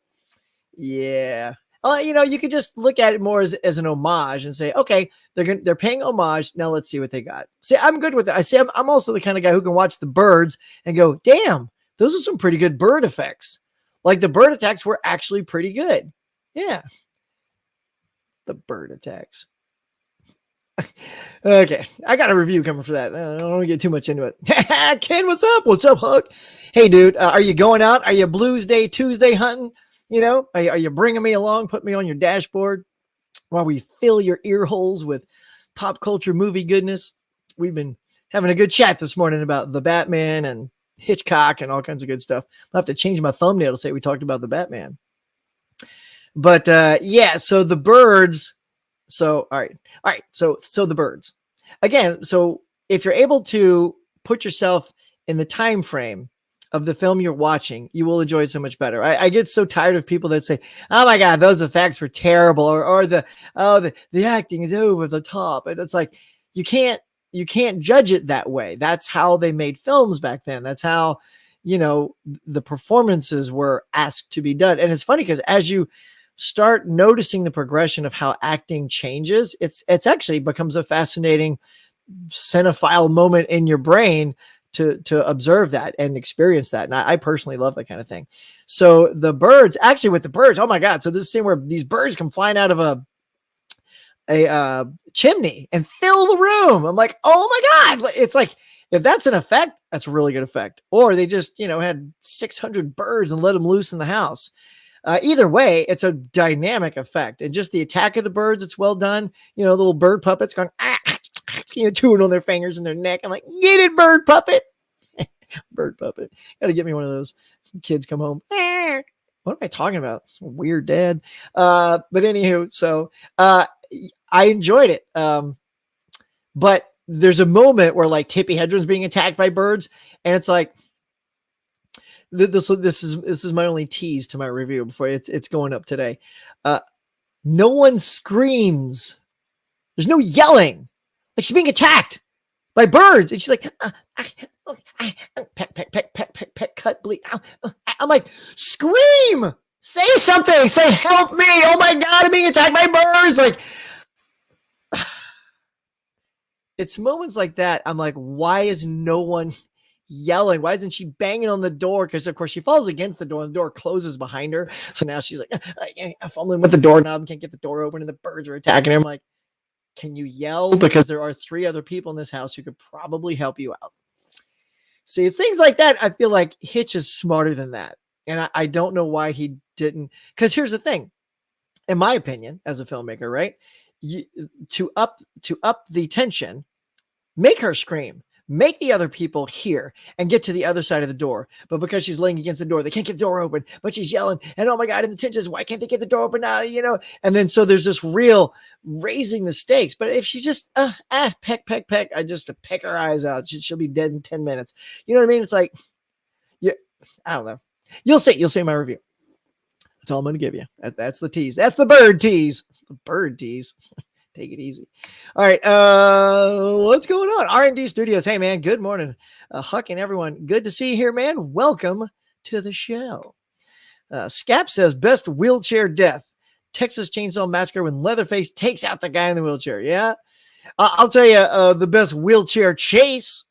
S1: Yeah. You could just look at it more as an homage and say, okay, they're paying homage. Now let's see what they got. See, I'm good with it. I see. I'm also the kind of guy who can watch the birds and go, damn, those are some pretty good bird effects. Like the bird attacks were actually pretty good. Yeah. The bird attacks. Okay, I got a review coming for that. I don't want to get too much into it. Ken, what's up? What's up, Huck? Hey, dude, are you going out? Are you Blues Day Tuesday hunting? Are you bringing me along? Put me on your dashboard while we fill your ear holes with pop culture movie goodness. We've been having a good chat this morning about the Batman and Hitchcock and all kinds of good stuff. I'll have to change my thumbnail to say we talked about the Batman. But yeah, so the birds. So, all right. So the birds again. So if you're able to put yourself in the time frame of the film you're watching, you will enjoy it so much better. I get so tired of people that say, "Oh my God, those effects were terrible," or the acting is over the top. And it's like, you can't judge it that way. That's how they made films back then. That's how, the performances were asked to be done. And it's funny because as you start noticing the progression of how acting changes, it's actually becomes a fascinating cinephile moment in your brain to observe that and experience that. And I personally love that kind of thing. So the birds, actually with the birds, oh my God. So this scene where these birds come flying out of a chimney and fill the room. I'm like, oh my God. It's like, if that's an effect, that's a really good effect. Or they just, had 600 birds and let them loose in the house. Either way, it's a dynamic effect. And just the attack of the birds, it's well done. Little bird puppets going, chewing on their fingers and their neck. I'm like, get it, bird puppet. Bird puppet. Got to get me one of those. Kids come home. What am I talking about? It's weird, Dad. But anywho, so I enjoyed it. But there's a moment where like Tippi Hedren's being attacked by birds. And it's like, this is my only tease to my review before it's going up today. No one screams. There's no yelling. Like she's being attacked by birds, and she's like, peck, peck, peck, peck, peck, peck, cut, bleed. I'm like, scream, say something, say help me. Oh my God, I'm being attacked by birds. Like, it's moments like that. I'm like, why is no one yelling? Why isn't she banging on the door? Because of course she falls against the door and the door closes behind her. So now she's like, I'm fumbling with the doorknob, can't get the door open, and the birds are attacking her. I'm like, can you yell? Because there are 3 other people in this house who could probably help you out. See, it's things like that. I feel like Hitch is smarter than that. And I don't know why he didn't. Because here's the thing, in my opinion, as a filmmaker, right? To up the tension, make her scream. Make the other people hear and get to the other side of the door. But because she's laying against the door, they can't get the door open, but she's yelling. And oh my God, and the tension is, why can't they get the door open now? And then so there's this real raising the stakes. But if she just, peck, peck, peck, I just peck her eyes out. She'll be dead in 10 minutes. You know what I mean? It's like, yeah, I don't know. You'll see my review. That's all I'm going to give you. That's the tease. That's the bird tease. The bird tease. Take it easy. All right. What's going on? R&D Studios. Hey, man. Good morning. Huck and everyone. Good to see you here, man. Welcome to the show. Scap says, best wheelchair death. Texas Chainsaw Massacre when Leatherface takes out the guy in the wheelchair. Yeah. I'll tell you the best wheelchair chase.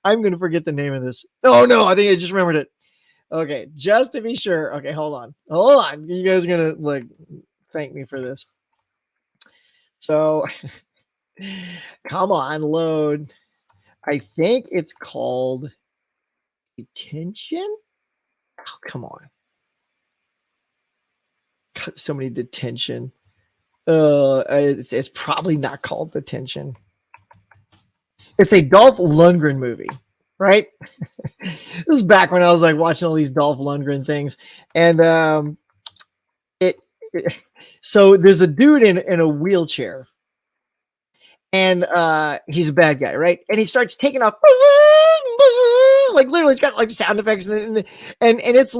S1: I'm going to forget the name of this. Oh, no. I think I just remembered it. Okay. Just to be sure. Okay. Hold on. You guys are going to thank me for this. So, come on, load. I think it's called Detention. Oh, come on. So many Detention. It's probably not called Detention. It's a Dolph Lundgren movie, right? This was back when I was watching all these Dolph Lundgren things, and so there's a dude in a wheelchair, and he's a bad guy, right? And he starts taking off, literally, he's got sound effects, and it's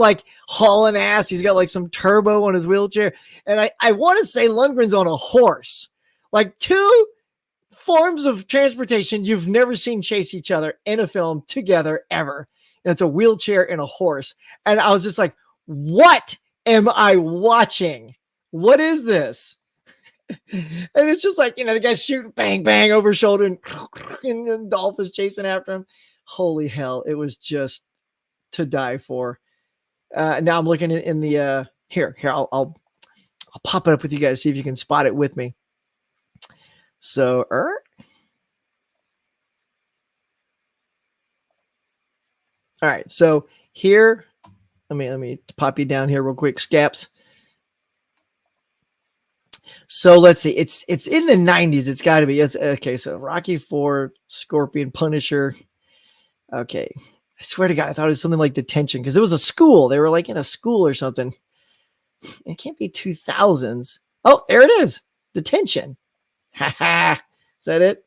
S1: hauling ass. He's got some turbo on his wheelchair, and I want to say Lundgren's on a horse, 2 forms of transportation you've never seen chase each other in a film together ever. And it's a wheelchair and a horse, and I was just like, what am I watching? What is this? And it's just like, the guy's shooting bang, bang over his shoulder and Dolph is chasing after him. Holy hell. It was just to die for. Now I'm looking in the, here, I'll pop it up with you guys. See if you can spot it with me. So, all right. So here, let me pop you down here real quick. Scaps. So let's see. It's in the 90s. It's got to be. It's okay. So Rocky IV, Scorpion, Punisher. Okay. I swear to God, I thought it was something like Detention because it was a school. They were like in a school or something. It can't be 2000s. Oh, there it is. Detention. Ha ha. Is that it?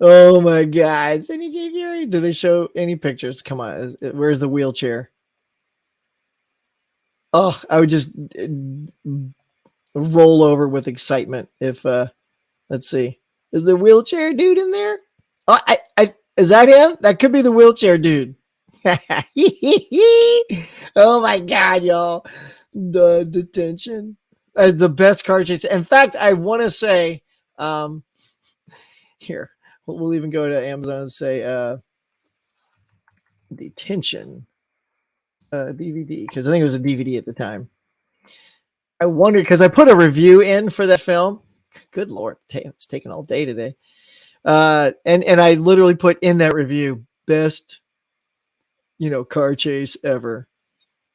S1: Oh my God. Cindy J. Fury. Do they show any pictures? Come on. Where's the wheelchair? Oh, I would just roll over with excitement if let's see. Is the wheelchair dude in there? Oh, is that him? That could be the wheelchair dude. Oh my God, y'all. The Detention. The best car chase. In fact, I want to say here, we'll even go to Amazon and say Detention. DVD, because I think it was a DVD at the time. I wondered because I put a review in for that film. Good Lord, it's taken all day today. And I literally put in that review best, car chase ever.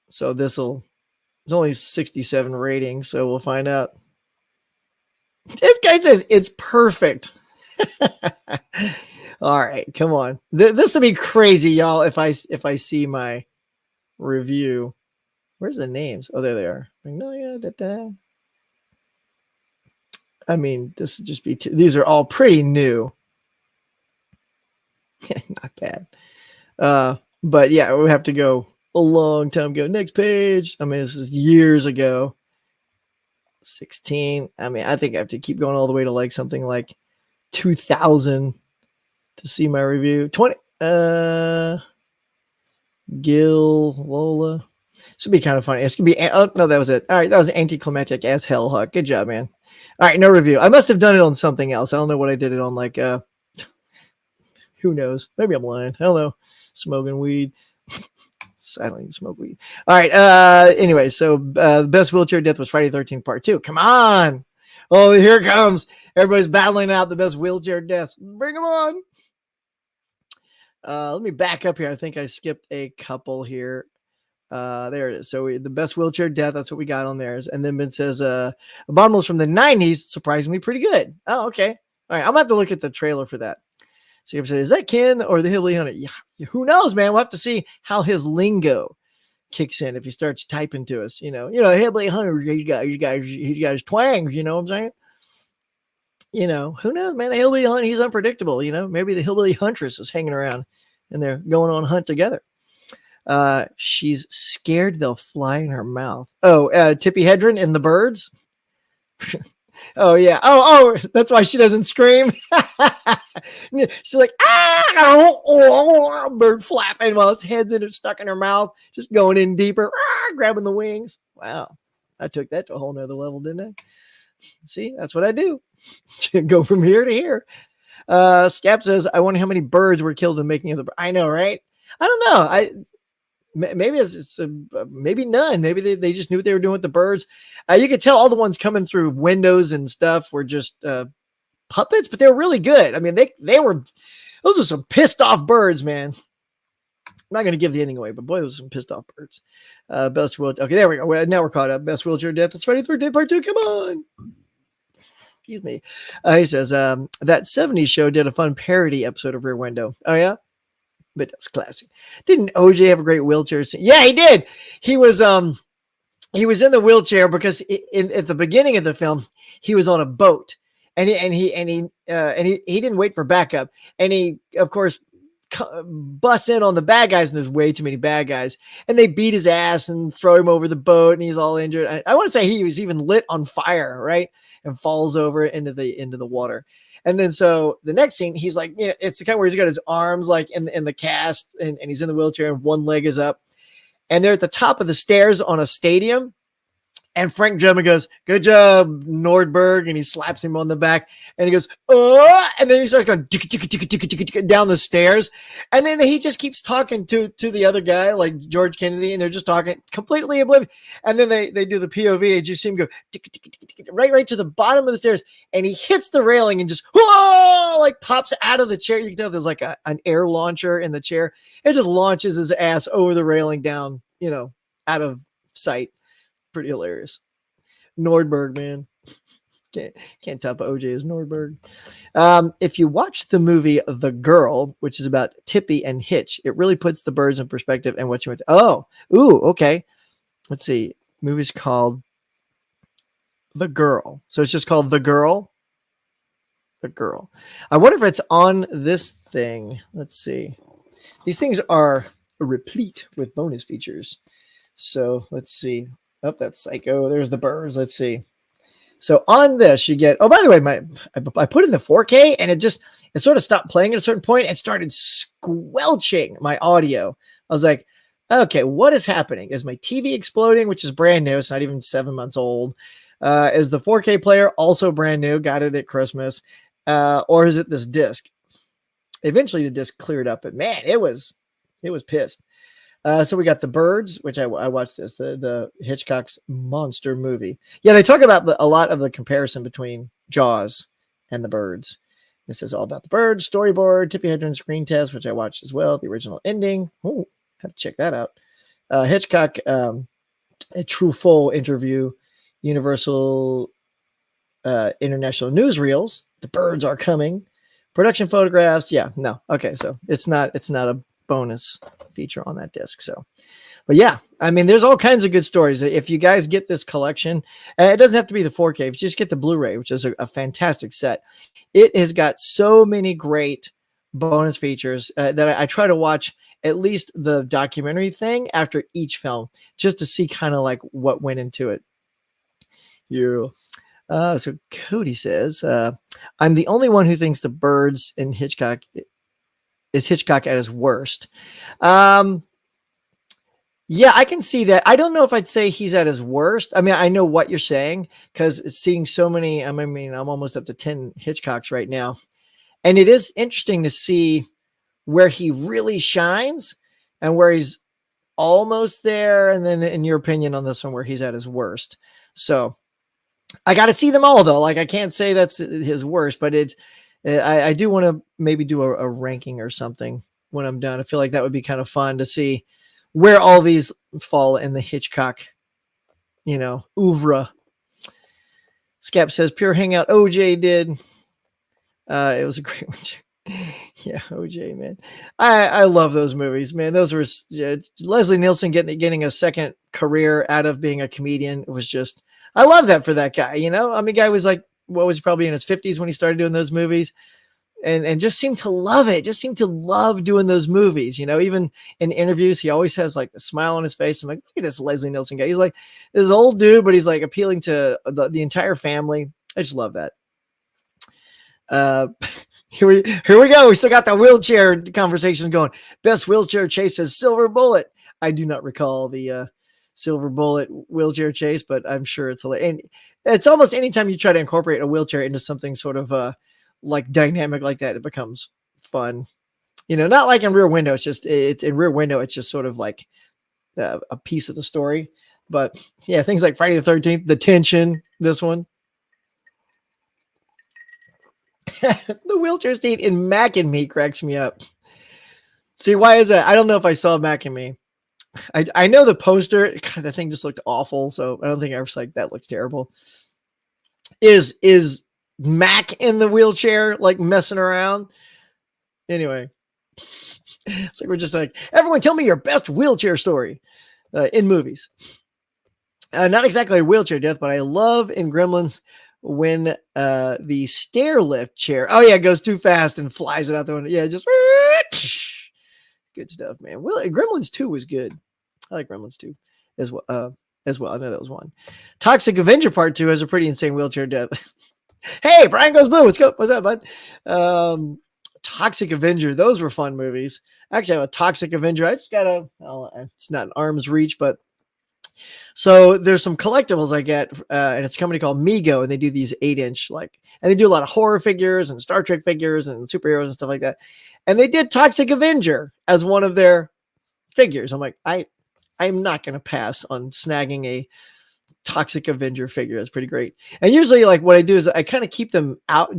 S1: So it's only 67 ratings, so we'll find out. This guy says it's perfect. All right, come on. This will be crazy, y'all. If I see my review. Where's the names? Oh, there they are. Magnolia. I mean, this would just be these are all pretty new. Not bad. But yeah, we have to go a long time ago. Next page. I mean, this is years ago. 16. I mean, I think I have to keep going all the way to like something like 2000 to see my review. 20 Gil, Lola. This would be kind of funny. It's gonna be. Oh no, that was it. All right, that was anticlimactic as hell, Huck. Good job, man. All right, no review. I must have done it on something else. I don't know what I did it on. Like, who knows? Maybe I'm lying. I don't know. Smoking weed. I don't even smoke weed. All right. Anyway, so the best wheelchair death was Friday the 13th Part 2. Come on. Oh, here it comes. Everybody's battling out the best wheelchair deaths. Bring them on. Let me back up here. I think I skipped a couple here. There it is. So the best wheelchair death, that's what we got on theirs. And then it says Abominables from the 90s, surprisingly pretty good. Oh, okay. All right. I'm going to have to look at the trailer for that. So you say, is that Ken or the Hillbilly Hunter? Yeah, who knows, man? We'll have to see how his lingo kicks in if he starts typing to us. Hillbilly Hunter, he's got his twangs, you know what I'm saying? Who knows, man? The Hillbilly Hunter, he's unpredictable. Maybe the Hillbilly Huntress is hanging around and they're going on a hunt together. She's scared they'll fly in her mouth. Oh, Tippi Hedren in The Birds. Oh yeah. Oh, that's why she doesn't scream. She's like, bird flapping while its head's stuck in her mouth, just going in deeper, grabbing the wings. Wow. I took that to a whole nother level, didn't I? See, that's what I do. Go from here to here. Scap says, I wonder how many birds were killed in making of the. I know, right? I don't know. Maybe it's maybe none. Maybe they just knew what they were doing with the birds. You could tell all the ones coming through windows and stuff were just puppets, but they were really good. I mean, those are some pissed off birds, man. I'm not going to give the ending away, but boy, those are some pissed off birds. Best wheelchair. Okay, there we go. Now we're caught up. Best wheelchair death. It's Friday the 13th Part 2. Come on. Excuse me. He says, that 70s show did a fun parody episode of Rear Window. Oh, yeah? But that's classic. Didn't OJ have a great wheelchair scene? Yeah, he did. He was in the wheelchair because at the beginning of the film, he was on a boat and he didn't wait for backup. And he, of course, busts in on the bad guys, and there's way too many bad guys, and they beat his ass and throw him over the boat, and he's all injured. I want to say he was even lit on fire, right? And falls over into the water. And then so the next scene, he's like, it's the kind where he's got his arms like in the cast, and he's in the wheelchair, and one leg is up, and they're at the top of the stairs on a stadium. And Frank Drebin goes, "Good job, Nordberg," and he slaps him on the back, and he goes, "Oh!" And then he starts going down the stairs, and then he just keeps talking to the other guy, like George Kennedy, and they're just talking completely oblivious. And then they do the POV, and you see him go right to the bottom of the stairs, and he hits the railing and just whoa, like pops out of the chair. You can tell there's like an air launcher in the chair. It just launches his ass over the railing down, out of sight. Pretty hilarious. Nordberg, man. Can't top OJ as Nordberg. If you watch the movie The Girl, which is about Tippy and Hitch, it really puts the birds in perspective and what you went. Okay. Let's see. Movie's called The Girl. So it's just called The Girl. The Girl. I wonder if it's on this thing. Let's see. These things are replete with bonus features. So let's see. Oh, that's Psycho. There's the birds. Let's see. So on this, you get. Oh, by the way, I put in the 4K, and it sort of stopped playing at a certain point and started squelching my audio. I was like, okay, what is happening? Is my TV exploding, which is brand new? It's not even 7 months old. Is the 4K player also brand new? Got it at Christmas, or is it this disc? Eventually, the disc cleared up, but man, it was pissed. So we got The Birds, which I watched this, the Hitchcock's monster movie. Yeah, they talk about a lot of the comparison between Jaws and The Birds. This is all about the birds, storyboard, Tippy Hedren screen test, which I watched as well, the original ending. Oh, have to check that out. Hitchcock, a Truffaut interview, Universal International Newsreels, The Birds Are Coming, production photographs. Yeah, no. Okay, so it's not a bonus feature on that disc. So, but yeah, I mean, there's all kinds of good stories. If you guys get this collection, it doesn't have to be the 4K. If you just get the Blu-ray, which is a fantastic set, it has got so many great bonus features that I try to watch at least the documentary thing after each film, just to see kind of like what went into it. Yeah. So Cody says, I'm the only one who thinks The Birds in Hitchcock is Hitchcock at his worst. Yeah, I can see that. I don't know if I'd say he's at his worst. I mean, I know what you're saying, because seeing so many, I mean, I'm almost up to 10 Hitchcocks right now. And it is interesting to see where he really shines and where he's almost there. And then in your opinion on this one, where he's at his worst. So I got to see them all though. Like, I can't say that's his worst, but I do want to maybe do a ranking or something when I'm done. I feel like that would be kind of fun to see where all these fall in the Hitchcock, oeuvre. Scap says pure hangout OJ did. It was a great one. Yeah, OJ, man. I love those movies, man. Those were Leslie Nielsen getting a second career out of being a comedian. It was just, I love that for that guy. I mean, guy was like, what was he, probably in his 50s when he started doing those movies, and just seemed to love it. Just seemed to love doing those movies. Even in interviews, he always has like a smile on his face. I'm like, look at this Leslie Nielsen guy. He's like this old dude, but he's like appealing to the entire family. I just love that. Here we go. We still got the wheelchair conversations going. Best wheelchair chase is Silver Bullet. I do not recall the Silver Bullet wheelchair chase, but I'm sure it's hilarious. And it's almost anytime you try to incorporate a wheelchair into something sort of like dynamic like that, it becomes fun. Not like in Rear Window. It's in Rear Window. It's just sort of like a piece of the story. But yeah, things like Friday the 13th, the tension, this one. The wheelchair seat in Mac and Me cracks me up. See, why is that? I don't know if I saw Mac and Me. I know the poster. God, that thing just looked awful. So I don't think I was like, that looks terrible. Is Mac in the wheelchair, like messing around? Anyway, it's like, we're just like, everyone tell me your best wheelchair story in movies. Not exactly a wheelchair death, but I love in Gremlins when the stair lift chair, oh yeah, goes too fast and flies it out the window. Yeah, just good stuff, man. Well, Gremlins 2 was good. I like Gremlins 2 as well. I know that was one. Toxic Avenger Part 2 has a pretty insane wheelchair death. Hey, Brian Goes Blue. What's up, bud? Toxic Avenger. Those were fun movies. Actually, I have a Toxic Avenger. I just got it's not an arm's reach, but so there's some collectibles I get, and it's a company called Mego, and they do these 8-inch, and they do a lot of horror figures and Star Trek figures and superheroes and stuff like that. And they did Toxic Avenger as one of their figures. I'm like, I'm not going to pass on snagging a Toxic Avenger figure. That's pretty great. And usually, what I do is I kind of keep them out,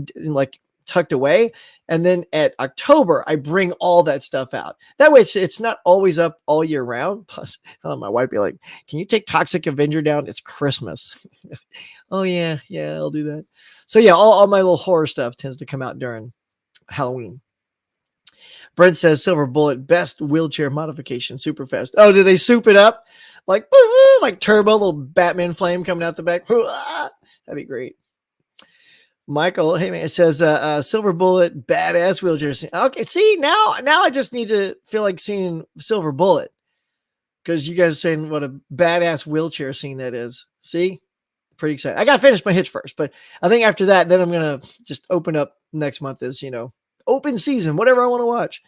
S1: tucked away, and then at October I bring all that stuff out. That way it's not always up all year round. Plus, my wife be like, "Can you take Toxic Avenger down? It's Christmas." Oh yeah, I'll do that. So yeah, all my little horror stuff tends to come out during Halloween. Brent says Silver Bullet, best wheelchair modification, super fast. Oh, do they soup it up like turbo, little Batman flame coming out the back? That'd be great. Michael, hey man, it says Silver Bullet, badass wheelchair scene. Okay, see, now I just need to feel like seeing Silver Bullet, because you guys are saying what a badass wheelchair scene that is. See, pretty excited. I gotta finish my Hitch first, but I think after that, then I'm gonna just open up next month as open season, whatever I want to watch.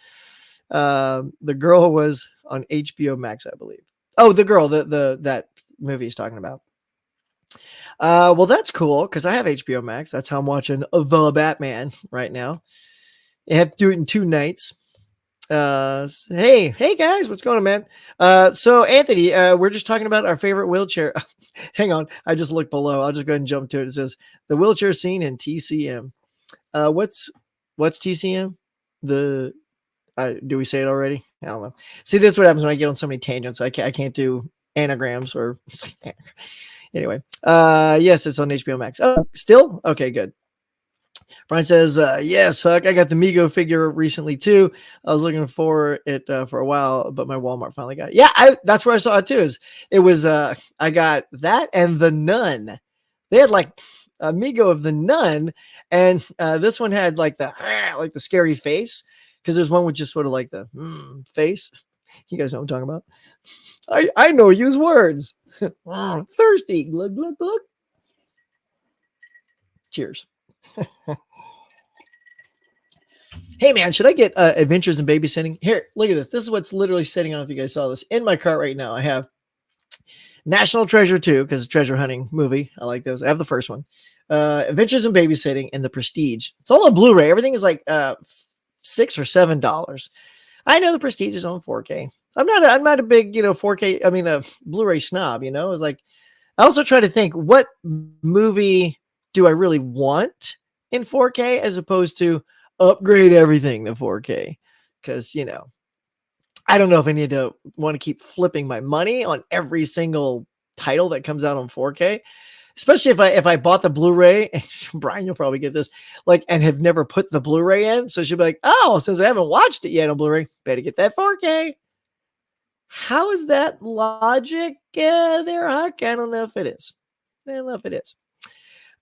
S1: The girl was on HBO Max, I believe. Oh, the girl, that movie he's talking about. Well, that's cool because I have HBO Max. That's how I'm watching The Batman right now. I have to do it in 2 nights. Hey guys, what's going on, man? So Anthony, we're just talking about our favorite wheelchair. Hang on, I just looked below. I'll just go ahead and jump to it. It says the wheelchair scene in TCM. What's TCM? Do we say it already? I don't know. See, this is what happens when I get on so many tangents. I can't do anagrams or anyway. Yes, it's on HBO Max. Oh, still? Okay, good. Brian says, yes, Huck, I got the Mego figure recently too. I was looking for it for a while, but my Walmart finally got it. Yeah, that's where I saw it too. I got that and the Nun. They had a Mego of the Nun, and this one had the scary face, because there's one with just sort of the face. You guys know what I'm talking about. I know use words. Thirsty. Glug, glug, glug. Cheers. Hey man, should I get Adventures in Babysitting? Here, look at this. This is what's literally sitting on, if you guys saw this, in my cart right now. I have National Treasure 2, because it's a treasure hunting movie. I like those. I have the first one. Adventures in Babysitting and The Prestige. It's all on Blu-ray. Everything is $6 or $7. I know The Prestige is on 4K. I'm not a big, 4K, Blu-ray snob, It's I also try to think, what movie do I really want in 4K as opposed to upgrade everything to 4K? Because, I don't know if I need to want to keep flipping my money on every single title that comes out on 4K, especially if I bought the Blu-ray. Brian, you'll probably get this, and have never put the Blu-ray in. So she'll be like, oh, since I haven't watched it yet on Blu-ray, better get that 4K. How is that logic there, Huck? I don't know if it is.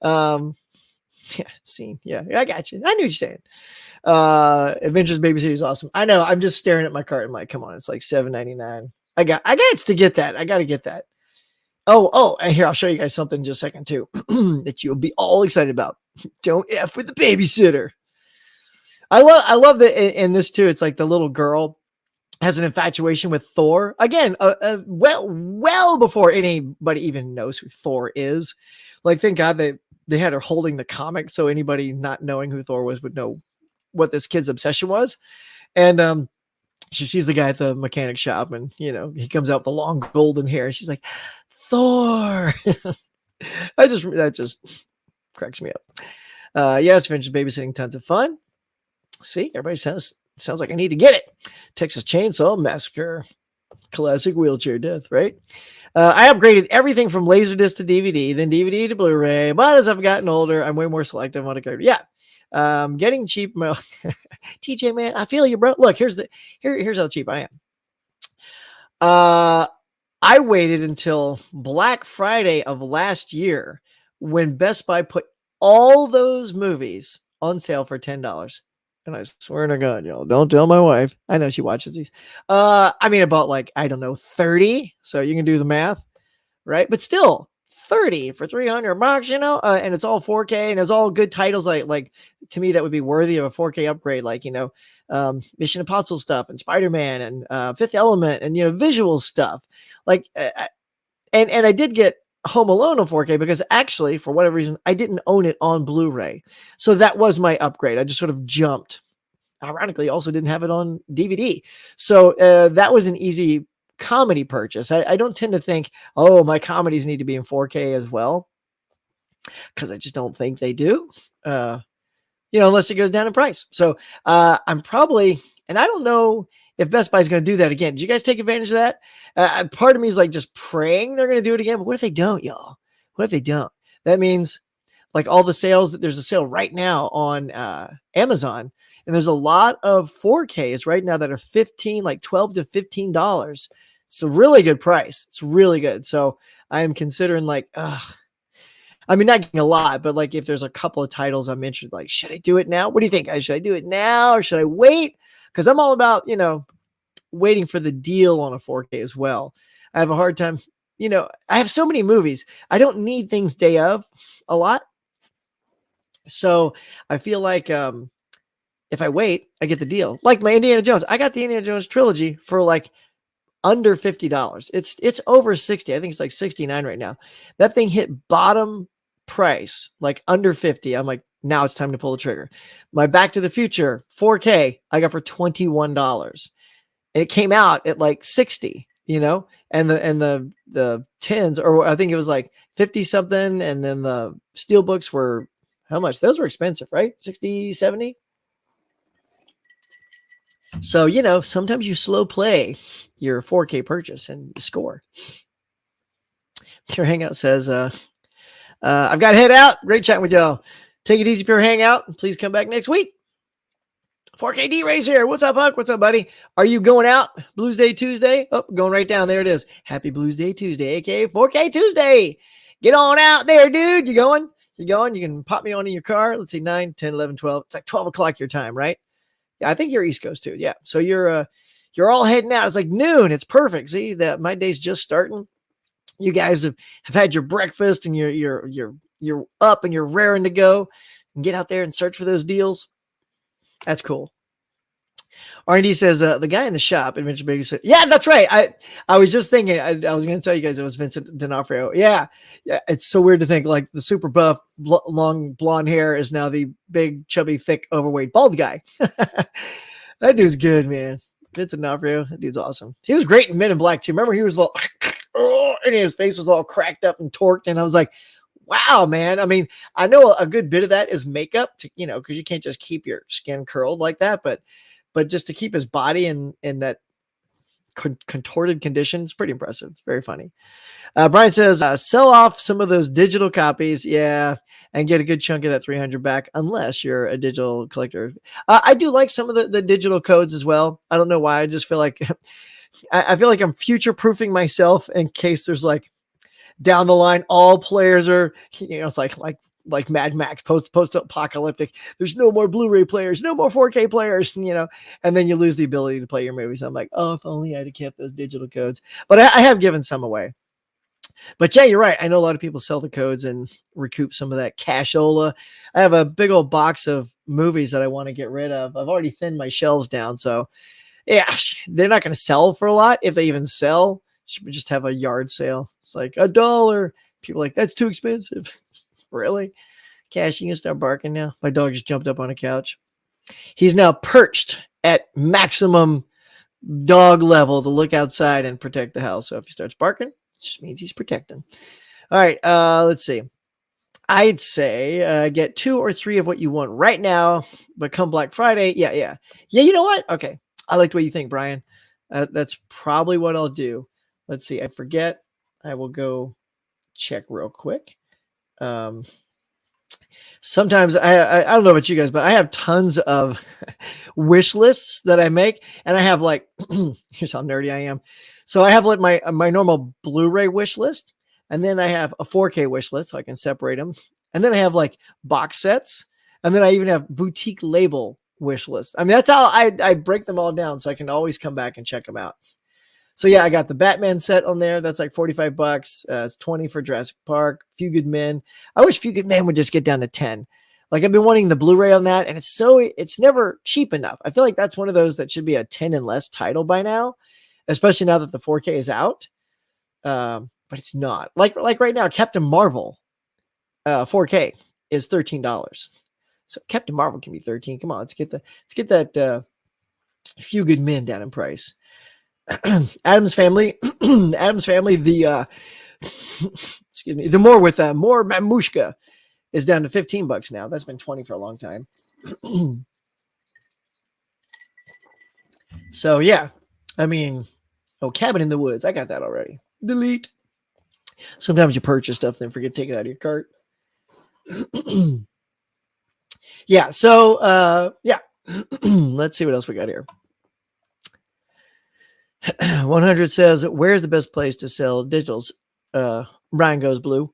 S1: Yeah, scene. Yeah, I got you. I knew what you're saying. Adventures Babysitting is awesome. I know. I'm just staring at my cart. I'm like, come on, it's $7.99. I got to get that. I got to get that. Oh, and here, I'll show you guys something in just a second too that you'll be all excited about. Don't F with the babysitter. I love that in this too. It's the little girl has an infatuation with Thor. Again, well before anybody even knows who Thor is. Thank God they had her holding the comic, so anybody not knowing who Thor was would know what this kid's obsession was. And she sees the guy at the mechanic shop, and he comes out with the long golden hair, and she's like, Thor. That just cracks me up. Yes, Adventures Babysitting, tons of fun. See, everybody sounds like I need to get it. Texas Chainsaw Massacre, classic wheelchair death, right? I upgraded everything from Laserdisc to DVD, then DVD to Blu-ray. But as I've gotten older, I'm way more selective on it. Yeah, getting cheap. TJ, man, I feel you, bro. Look, here's how cheap I am. I waited until Black Friday of last year when Best Buy put all those movies on sale for $10. And I swear to God, y'all, don't tell my wife. I know she watches these. I bought 30. So you can do the math, right? But still, $30 for $300, you know, and it's all 4K and it's all good titles. Like to me, that would be worthy of a 4K upgrade, like, you know, Mission Impossible stuff and Spider-Man and Fifth Element and, you know, visual stuff. Like, and I did get Home Alone on 4K because actually, for whatever reason, I didn't own it on Blu-ray. So that was my upgrade. I just sort of jumped. Ironically, also didn't have it on DVD. So that was an easy comedy purchase. I don't tend to think, oh, my comedies need to be in 4K as well, because I just don't think they do. You know, unless it goes down in price. So I'm probably, and I don't know if Best Buy is going to do that again. Did you guys take advantage of that? Part of me is like just praying they're going to do it again. But what if they don't, y'all? What if they don't? That means like all the sales, there's a sale right now on Amazon. And there's a lot of 4Ks right now that are like $12 to $15. It's a really good price. It's really good. So I am considering like, I mean, not getting a lot, but like if there's a couple of titles I'm interested, like, should I do it now? What do you think? Should I do it now or should I wait? Because I'm all about, you know, waiting for the deal on a 4K as well. I have a hard time, you know, I have so many movies. I don't need things day of a lot. So I feel like if I wait, I get the deal. Like my Indiana Jones. I got the Indiana Jones trilogy for like under $50. It's over 60. I think it's like 69 right now. That thing hit bottom price, like under 50. I'm like, now it's time to pull the trigger. My Back to the Future 4K, I got for $21. And it came out at like 60, you know, and the tins, or I think it was like 50 something. And then the steel books were how much? Those were expensive, right? 60, 70. So, you know, sometimes you slow play your 4K purchase and you score. Pure Hangout says, I've got to head out. Great chatting with y'all. Take it easy, Pure Hangout. Please come back next week. 4K D-Rays here. What's up, Huck? What's up, buddy? Are you going out? Blues Day Tuesday? Oh, going right down. There it is. Happy Blues Day Tuesday, aka 4K Tuesday. Get on out there, dude. You going? You going? You can pop me on in your car. Let's see, 9, 10, 11, 12. It's like 12 o'clock your time, right? Yeah, I think you're East Coast too. Yeah. So you're all heading out. It's like noon. It's perfect. See that my day's just starting. You guys have had your breakfast and you're up and you're raring to go and get out there and search for those deals. That's cool. R&D says, the guy in the shop, Adventure Baby said, yeah, that's right. I was just thinking, I was going to tell you guys it was Vincent D'Onofrio. Yeah. It's so weird to think like the super buff, long blonde hair is now the big, chubby, thick, overweight, bald guy. That dude's good, man. Vincent D'Onofrio, that dude's awesome. He was great in Men in Black too. Remember he was all, and his face was all cracked up and torqued. And I was like, wow, man. I mean, I know a good bit of that is makeup to, you know, because you can't just keep your skin curled like that, but just to keep his body in that contorted condition, it's pretty impressive. It's very funny. Brian says, sell off some of those digital copies. Yeah. And get a good chunk of that 300 back, unless you're a digital collector. I do like some of the digital codes as well. I don't know why. I just feel like, I feel like I'm future proofing myself in case there's like down the line, all players are, you know, it's like Mad Max post-apocalyptic. There's no more Blu-ray players, no more 4K players, you know, and then you lose the ability to play your movies. I'm like, oh, if only I'd have kept those digital codes. But I have given some away. But yeah, you're right. I know a lot of people sell the codes and recoup some of that cashola. I have a big old box of movies that I want to get rid of. I've already thinned my shelves down. So yeah, they're not going to sell for a lot. If they even sell, should we just have a yard sale? It's like $1. People are like, that's too expensive. Really? Cash, you can start barking now. My dog just jumped up on a couch. He's now perched at maximum dog level to look outside and protect the house. So if he starts barking, it just means he's protecting. All right, let's see. I'd say get 2 or 3 of what you want right now, but come Black Friday, yeah, you know what? Okay, I like the way you think, Brian. That's probably what I'll do. Let's see. I forget. I will go check real quick. Sometimes I don't know about you guys, but I have tons of wish lists that I make, and I have like, here's how nerdy I am. So I have like my normal Blu-ray wish list, and then I have a 4K wish list so I can separate them. And then I have like box sets, and then I even have boutique label wish lists. I mean, that's how I break them all down so I can always come back and check them out. So yeah, I got the Batman set on there. That's like $45. It's 20 for Jurassic Park. Few Good Men. I wish Few Good Men would just get down to 10. Like I've been wanting the Blu-ray on that, and it's never cheap enough. I feel like that's one of those that should be a 10 and less title by now, especially now that the 4K is out. But it's not. Like right now, Captain Marvel 4K is $13. So Captain Marvel can be 13. Come on, let's get that Few Good Men down in price. Adam's Family, the excuse me, the more with more Mamushka is down to $15 now. That's been 20 for a long time. So yeah, I mean, Cabin in the Woods, I got that already. Delete. Sometimes you purchase stuff, then forget to take it out of your cart. Yeah. So yeah, let's see what else we got here. 100 says, where's the best place to sell digitals? Ryan goes blue.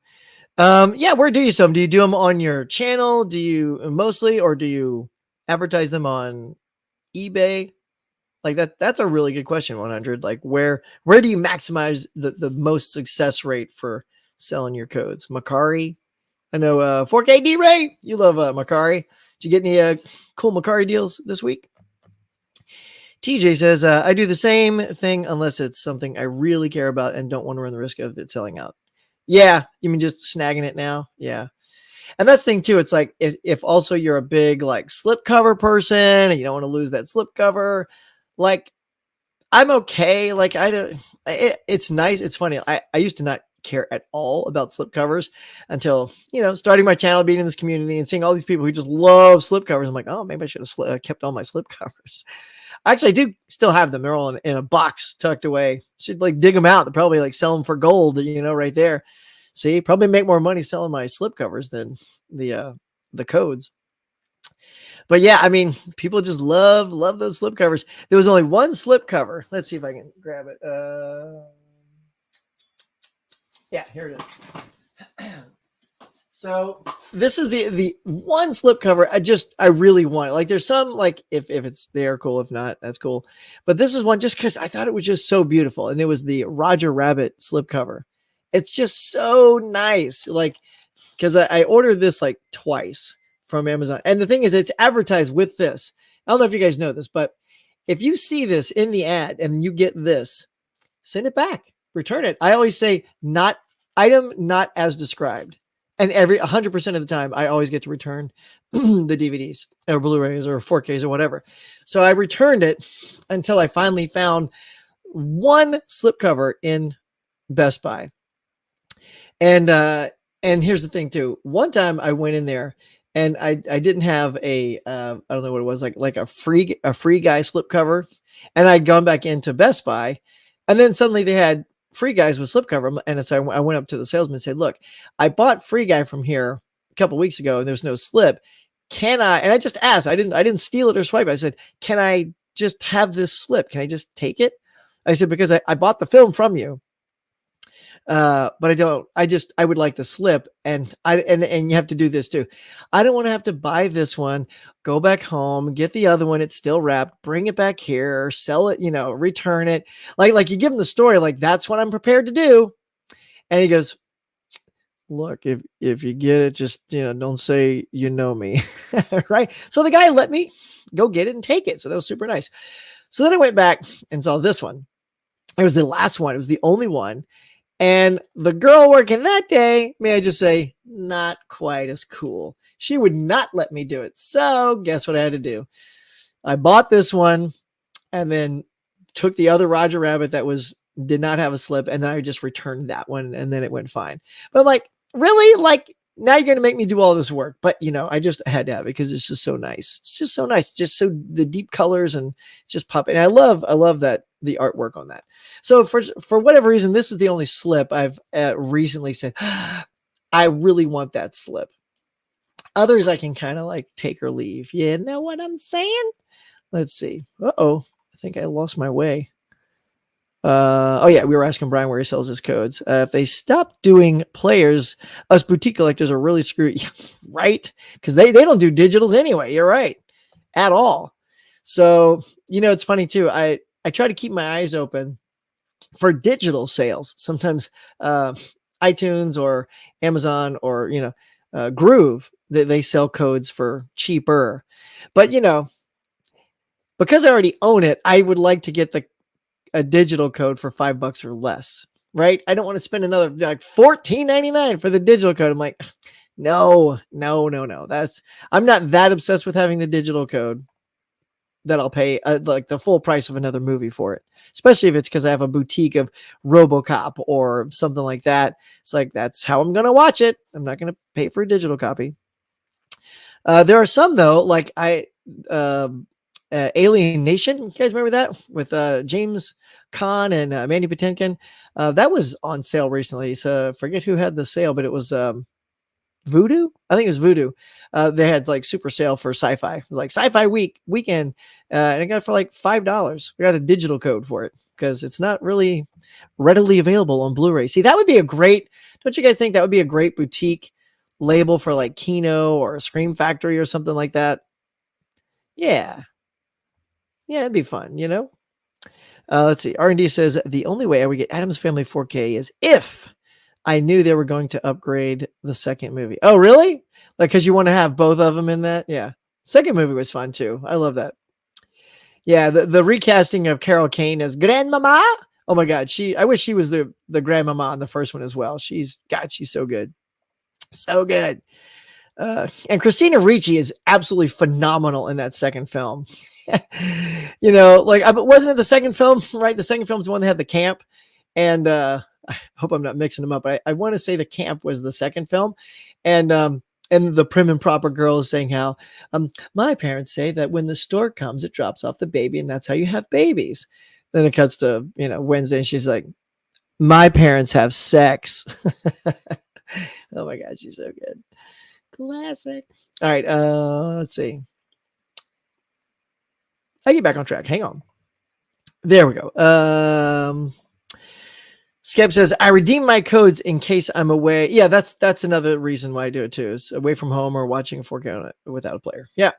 S1: Yeah, where do you sell them? Do you do them on your channel? Do you mostly, or do you advertise them on eBay? Like that's a really good question, 100. Like where do you maximize the most success rate for selling your codes? Macari? I know 4K D-Ray, you love Macari. Did you get any cool Macari deals this week? TJ says, I do the same thing unless it's something I really care about and don't want to run the risk of it selling out. Yeah, you mean just snagging it now? Yeah. And that's the thing too. It's like if also you're a big like slipcover person and you don't want to lose that slipcover, like I'm okay. Like it's nice. It's funny. I used to not care at all about slipcovers until, starting my channel, being in this community and seeing all these people who just love slipcovers. I'm like, oh, maybe I should have kept all my slipcovers. Actually, I do still have them. They're all in a box tucked away. Should like dig them out. They'll probably like sell them for gold, right there. See, probably make more money selling my slipcovers than the codes. But yeah, I mean, people just love those slipcovers. There was only one slipcover. Let's see if I can grab it. Yeah, here it is. So this is the one slipcover I really want. Like there's some, like if it's there, cool. If not, that's cool. But this is one just because I thought it was just so beautiful. And it was the Roger Rabbit slipcover. It's just so nice. Like, because I ordered this like twice from Amazon. And the thing is, it's advertised with this. I don't know if you guys know this, but if you see this in the ad and you get this, send it back, return it. I always say item not as described. And 100% of the time, I always get to return the DVDs or Blu-rays or 4Ks or whatever. So I returned it until I finally found one slipcover in Best Buy. And here's the thing too. One time I went in there and I didn't have I don't know what it was, like a free guy slipcover, and I'd gone back into Best Buy, and then suddenly they had Free Guys with slipcover. And so I went up to the salesman and said, look, I bought Free Guy from here a couple weeks ago and there's no slip. Can I, and I just asked, I didn't steal it or swipe. I said, can I just have this slip? Can I just take it? I said, because I bought the film from you. But I would like the slip, and you have to do this too. I don't want to have to buy this one, go back home, get the other one. It's still wrapped, bring it back here, sell it, return it. Like you give him the story, like that's what I'm prepared to do. And he goes, look, if you get it, just, don't say, me. Right. So the guy let me go get it and take it. So that was super nice. So then I went back and saw this one. It was the last one. It was the only one. And the girl working that day, may I just say, not quite as cool. She would not let me do it. So guess what I had to do? I bought this one and then took the other Roger Rabbit that did not have a slip. And then I just returned that one and then it went fine. But I'm like, really? Like now you're going to make me do all this work. But I just had to have it because it's just so nice. It's just so nice. Just so the deep colors and just pop. And I love that. The artwork on that. So for whatever reason, this is the only slip I've recently said, I really want that slip. Others I can kind of like take or leave. You know what I'm saying? Let's see. Uh-oh. I think I lost my way. Oh yeah, we were asking Brian where he sells his codes. If they stop doing players, us boutique collectors are really screwed. Right? Because they don't do digitals anyway. You're right. At all. So, it's funny too. I try to keep my eyes open for digital sales. Sometimes iTunes or Amazon or Groove, they sell codes for cheaper. But because I already own it, I would like to get a digital code for $5 or less. Right? I don't want to spend another like $14.99 for the digital code. I'm like, no. I'm not that obsessed with having the digital code that I'll pay like the full price of another movie for it, especially if it's because I have a boutique of RoboCop or something like that. It's like, that's how I'm going to watch it. I'm not going to pay for a digital copy. There are some though, like Alien Nation. You guys remember that with James Caan and Mandy Patinkin? That was on sale recently. So forget who had the sale, but it was Voodoo. I think it was Voodoo. They had like super sale for sci-fi. It was like sci-fi weekend, and I got it for like $5. We got a digital code for it because it's not really readily available on Blu-ray. See, that would be a great. Don't you guys think that would be a great boutique label for like Kino or Scream Factory or something like that? Yeah, it'd be fun. Let's see. R&D says the only way I would get Addams Family 4K is if I knew they were going to upgrade the second movie. Oh, really? Like, because you want to have both of them in that? Yeah. Second movie was fun too. I love that. Yeah, the recasting of Carol Kane as Grandmama. Oh my God, I wish she was the Grandmama in the first one as well. She's so good, so good. And Christina Ricci is absolutely phenomenal in that second film. Wasn't it the second film? Right, the second film is the one that had the camp, and I hope I'm not mixing them up, but I want to say the camp was the second film. And the prim and proper girl is saying how my parents say that when the stork comes, it drops off the baby, and that's how you have babies. Then it cuts to Wednesday, and she's like, my parents have sex. Oh my God, she's so good. Classic. All right, let's see. I get back on track. Hang on. There we go. Skep says, I redeem my codes in case I'm away. Yeah, that's another reason why I do it too. Is away from home or watching a 4K without a player. Yeah.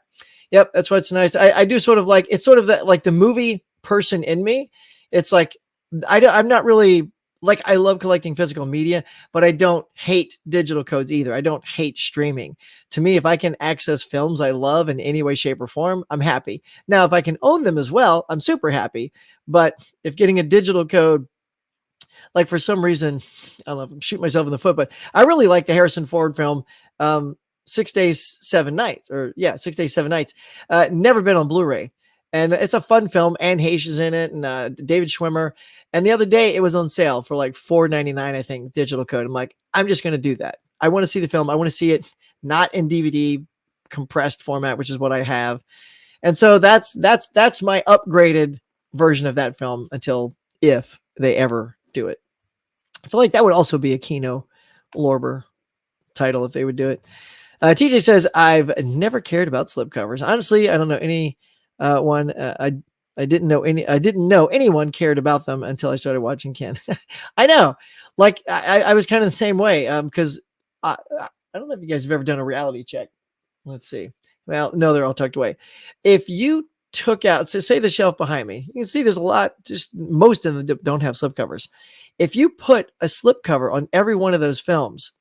S1: Yep. That's what's nice. I do sort of like, it's sort of that, like the movie person in me. It's like, I'm not really like, I love collecting physical media, but I don't hate digital codes either. I don't hate streaming. To me, if I can access films I love in any way, shape, or form, I'm happy. Now, if I can own them as well, I'm super happy. But if getting a digital code, like for some reason, I don't know, I'm shooting myself in the foot, but I really like the Harrison Ford film, 6 Days, 7 Nights, or 6 Days, 7 Nights. Never been on Blu-ray. And it's a fun film. Anne Heche is in it, and David Schwimmer. And the other day, it was on sale for like $4.99, I think, digital code. I'm like, I'm just going to do that. I want to see the film. I want to see it not in DVD compressed format, which is what I have. And so that's my upgraded version of that film until if they ever do it. I feel like that would also be a Kino Lorber title if they would do it. TJ says, I've never cared about slipcovers. Honestly, I don't know any one. I didn't know anyone cared about them until I started watching Ken. I know, like I was kind of the same way. Because I don't know if you guys have ever done a reality check. Let's see. Well, no, they're all tucked away. If you took out, so say the shelf behind me, you can see there's a lot, just most of them don't have slipcovers. If you put a slipcover on every one of those films,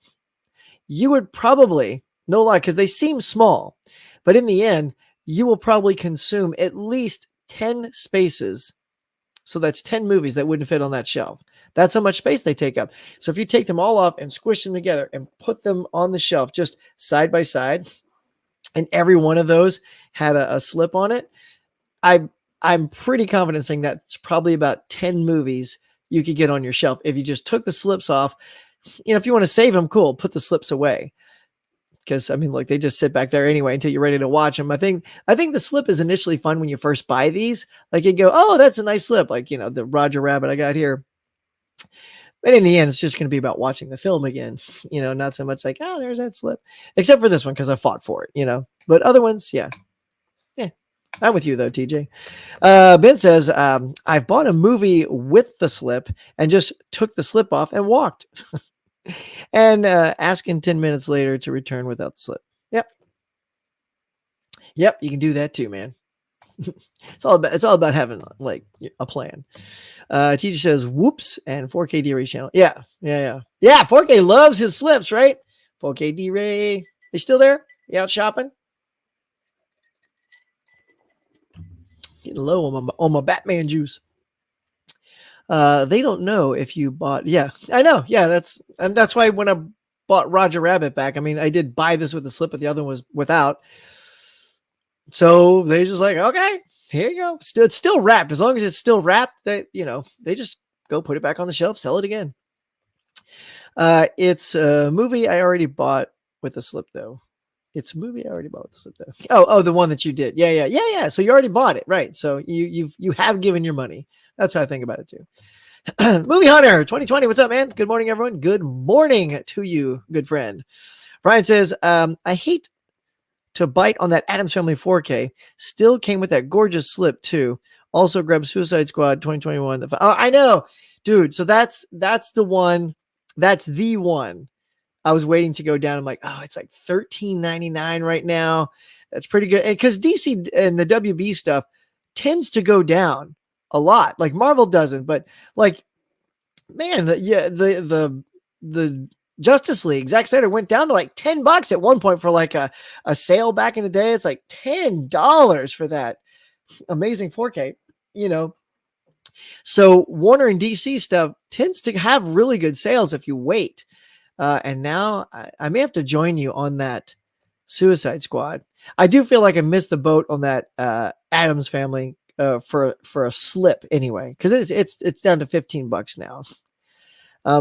S1: you would probably, no lie, because they seem small, but in the end, you will probably consume at least 10 spaces. So that's 10 movies that wouldn't fit on that shelf. That's how much space they take up. So if you take them all off and squish them together and put them on the shelf, just side by side, and every one of those had a slip on it, I'm pretty confident saying that's probably about 10 movies you could get on your shelf if you just took the slips off. If you want to save them, cool, put the slips away. Because I mean, like, they just sit back there anyway until you're ready to watch them. I think the slip is initially fun when you first buy these. Like, you go, oh, that's a nice slip. Like, the Roger Rabbit I got here. But in the end, it's just going to be about watching the film again. Not so much like, oh, there's that slip. Except for this one, because I fought for it, But other ones, yeah. I'm with you though, TJ. Ben says, I've bought a movie with the slip and just took the slip off and walked. And asking 10 minutes later to return without the slip. Yep. You can do that too, man. It's all about having like a plan. Teacher says, whoops, and 4K D-Ray channel. Yeah. 4K loves his slips, right? 4K D-Ray. You still there? You out shopping? Getting low on my Batman juice. They don't know if you bought. Yeah, I know. Yeah, that's why when I bought Roger Rabbit back, I mean, I did buy this with the slip, but the other one was without. So they just like, okay, here you go. It's still wrapped. As long as it's still wrapped, they just go put it back on the shelf, sell it again. It's a movie I already bought with the slip though. It's a movie I already bought with the slip though. Oh, the one that you did. Yeah. So you already bought it, right? So you have given your money. That's how I think about it too. Movie Hunter 2020. What's up, man? Good morning, everyone. Good morning to you, good friend. Brian says, I hate to bite on that Addams Family 4K. Still came with that gorgeous slip too. Also grabbed Suicide Squad 2021. Oh, I know, dude. So that's the one. That's the one. I was waiting to go down. I'm like, oh, it's like $13.99 right now. That's pretty good. Because DC and the WB stuff tends to go down a lot. Like Marvel doesn't, but like, man, the Justice League, Zack Snyder went down to like $10 at one point for like a sale back in the day. It's like $10 for that amazing 4K, So Warner and DC stuff tends to have really good sales if you wait. And now I may have to join you on that Suicide Squad. I do feel like I missed the boat on that Addams Family for a slip anyway, because it's down to $15 now.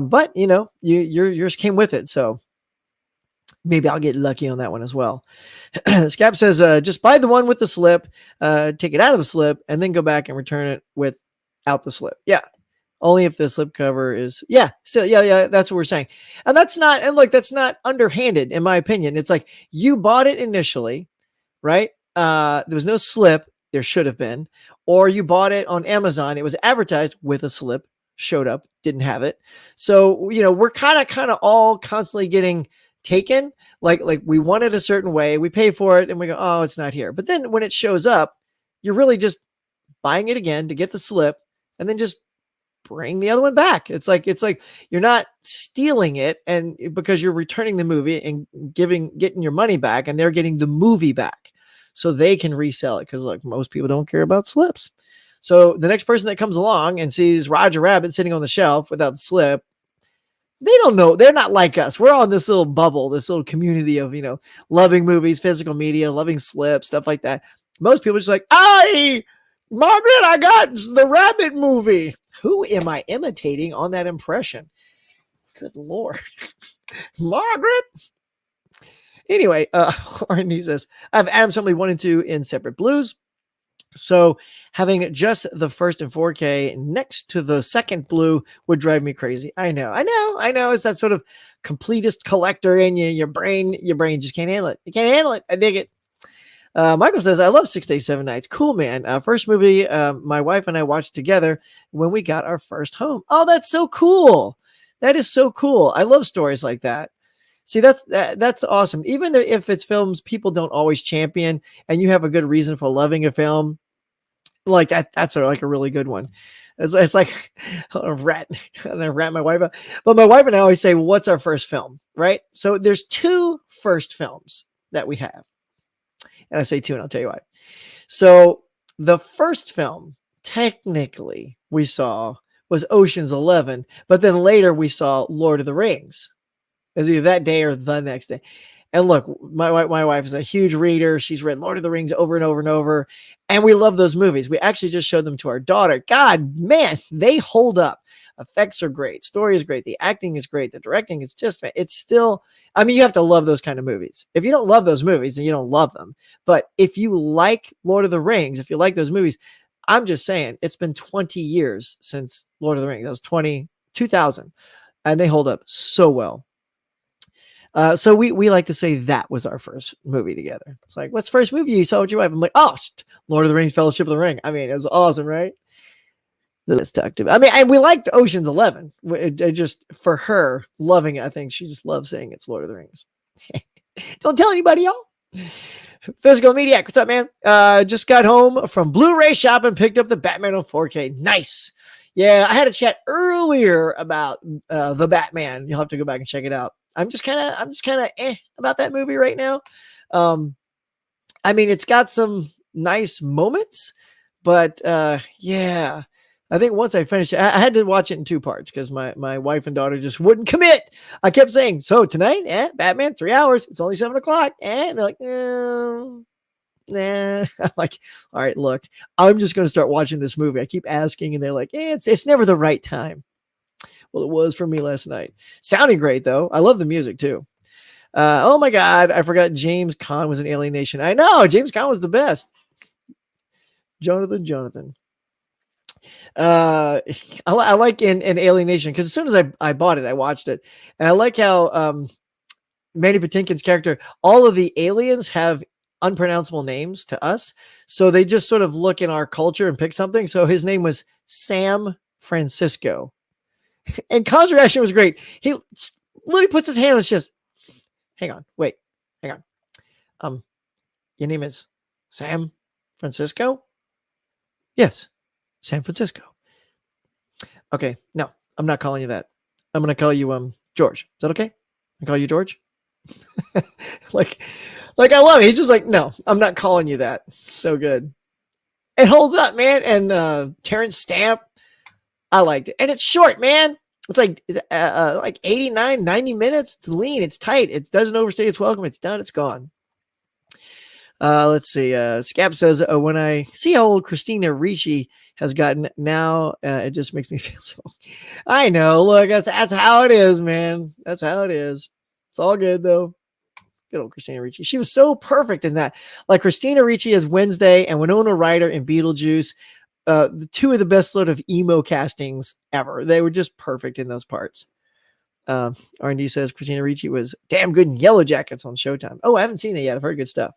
S1: But yours came with it, so maybe I'll get lucky on that one as well. Scap says, just buy the one with the slip, take it out of the slip, and then go back and return it without the slip. Yeah. Only if the slip cover is, So that's what we're saying. And that's not underhanded in my opinion. It's like you bought it initially, right? There was no slip. There should have been, or you bought it on Amazon. It was advertised with a slip, showed up, didn't have it. So, we're kind of all constantly getting taken. Like we want it a certain way. We pay for it and we go, oh, it's not here. But then when it shows up, you're really just buying it again to get the slip and then just bring the other one back. It's like you're not stealing it, and because you're returning the movie and getting your money back, and they're getting the movie back so they can resell it, because like most people don't care about slips. So the next person that comes along and sees Roger Rabbit sitting on the shelf without the slip, they don't know. They're not like us. We're on this little bubble, this little community of loving movies, physical media, loving slips, stuff like that. Most people are just like, hey, Margaret, I got the Rabbit movie. Who am I imitating on that impression? Good Lord. Margaret. Anyway, Arnie says, I have Addams Family 1 and 2 in separate blues. So having just the first in 4K next to the second blue would drive me crazy. I know. It's that sort of completist collector in you. Your brain just can't handle it. You can't handle it. I dig it. Michael says, I love 6 Days, 7 Nights. Cool, man. First movie my wife and I watched together when we got our first home. Oh, that's so cool. That is so cool. I love stories like that. See, that's awesome. Even if it's films people don't always champion and you have a good reason for loving a film, like that's like a really good one. It's like a rat. And I rat my wife out. But my wife and I always say, well, what's our first film, right? So there's 2 first films that we have. And I say 2, and I'll tell you why. So the first film, technically, we saw was Ocean's 11, but then later we saw Lord of the Rings. It was either that day or the next day. And look, my wife is a huge reader. She's read Lord of the Rings over and over and over. And we love those movies. We actually just showed them to our daughter. God, man, they hold up. Effects are great. Story is great. The acting is great. The directing is just, it's still, I mean, you have to love those kind of movies. If you don't love those movies, then you don't love them. But if you like Lord of the Rings, if you like those movies, I'm just saying, it's been 20 years since Lord of the Rings. That was 2000. And they hold up so well. So we like to say that was our first movie together. It's like, what's the first movie you saw with your wife? I'm like, oh, Lord of the Rings, Fellowship of the Ring. I mean, it was awesome, right? Let's talk to. I mean, and we liked Ocean's 11. It just for her loving it, I think she just loves saying it's Lord of the Rings. Don't tell anybody, y'all. Physical Media, what's up, man? Just got home from Blu-ray shopping, picked up the Batman on 4K. Nice. Yeah, I had a chat earlier about the Batman. You'll have to go back and check it out. I'm just kind of about that movie right now. I mean, it's got some nice moments, but yeah, I think once I finished it, I had to watch it in 2 parts because my wife and daughter just wouldn't commit. I kept saying, so tonight, Batman, 3 hours. It's only 7 o'clock. And they're like, no, nah. I'm like, all right, look, I'm just going to start watching this movie. I keep asking, and they're like, it's never the right time. Well, it was for me last night. Sounding great, though. I love the music, too. Oh, my God. I forgot James Caan was in Alien Nation. I know. James Caan was the best. Jonathan. I like in Alien Nation because as soon as I bought it, I watched it. And I like how Mandy Patinkin's character, all of the aliens have unpronounceable names to us. So they just sort of look in our culture and pick something. So his name was Sam Francisco. And Khan's reaction was great. He literally puts his hand on his chest. Hang on. Your name is Sam Francisco? Yes, San Francisco. Okay, no, I'm not calling you that. I'm going to call you George. Is that okay? I call you George? like I love it. He's just like, no, I'm not calling you that. So good. It holds up, man. And Terrence Stamp, I liked it. And it's short, man. It's like 89, 90 minutes. It's lean. It's tight. It doesn't overstay its welcome. It's done. It's gone. Let's see. Scap says, when I see how old Christina Ricci has gotten now, it just makes me feel so. I know. Look, that's how it is, man. That's how it is. It's all good, though. Good old Christina Ricci. She was so perfect in that. Like Christina Ricci as Wednesday and Winona Ryder in Beetlejuice. The 2 of the best sort of emo castings ever. They were just perfect in those parts. R&D says Christina Ricci was damn good in Yellow Jackets on Showtime. Oh, I haven't seen it yet. I've heard good stuff.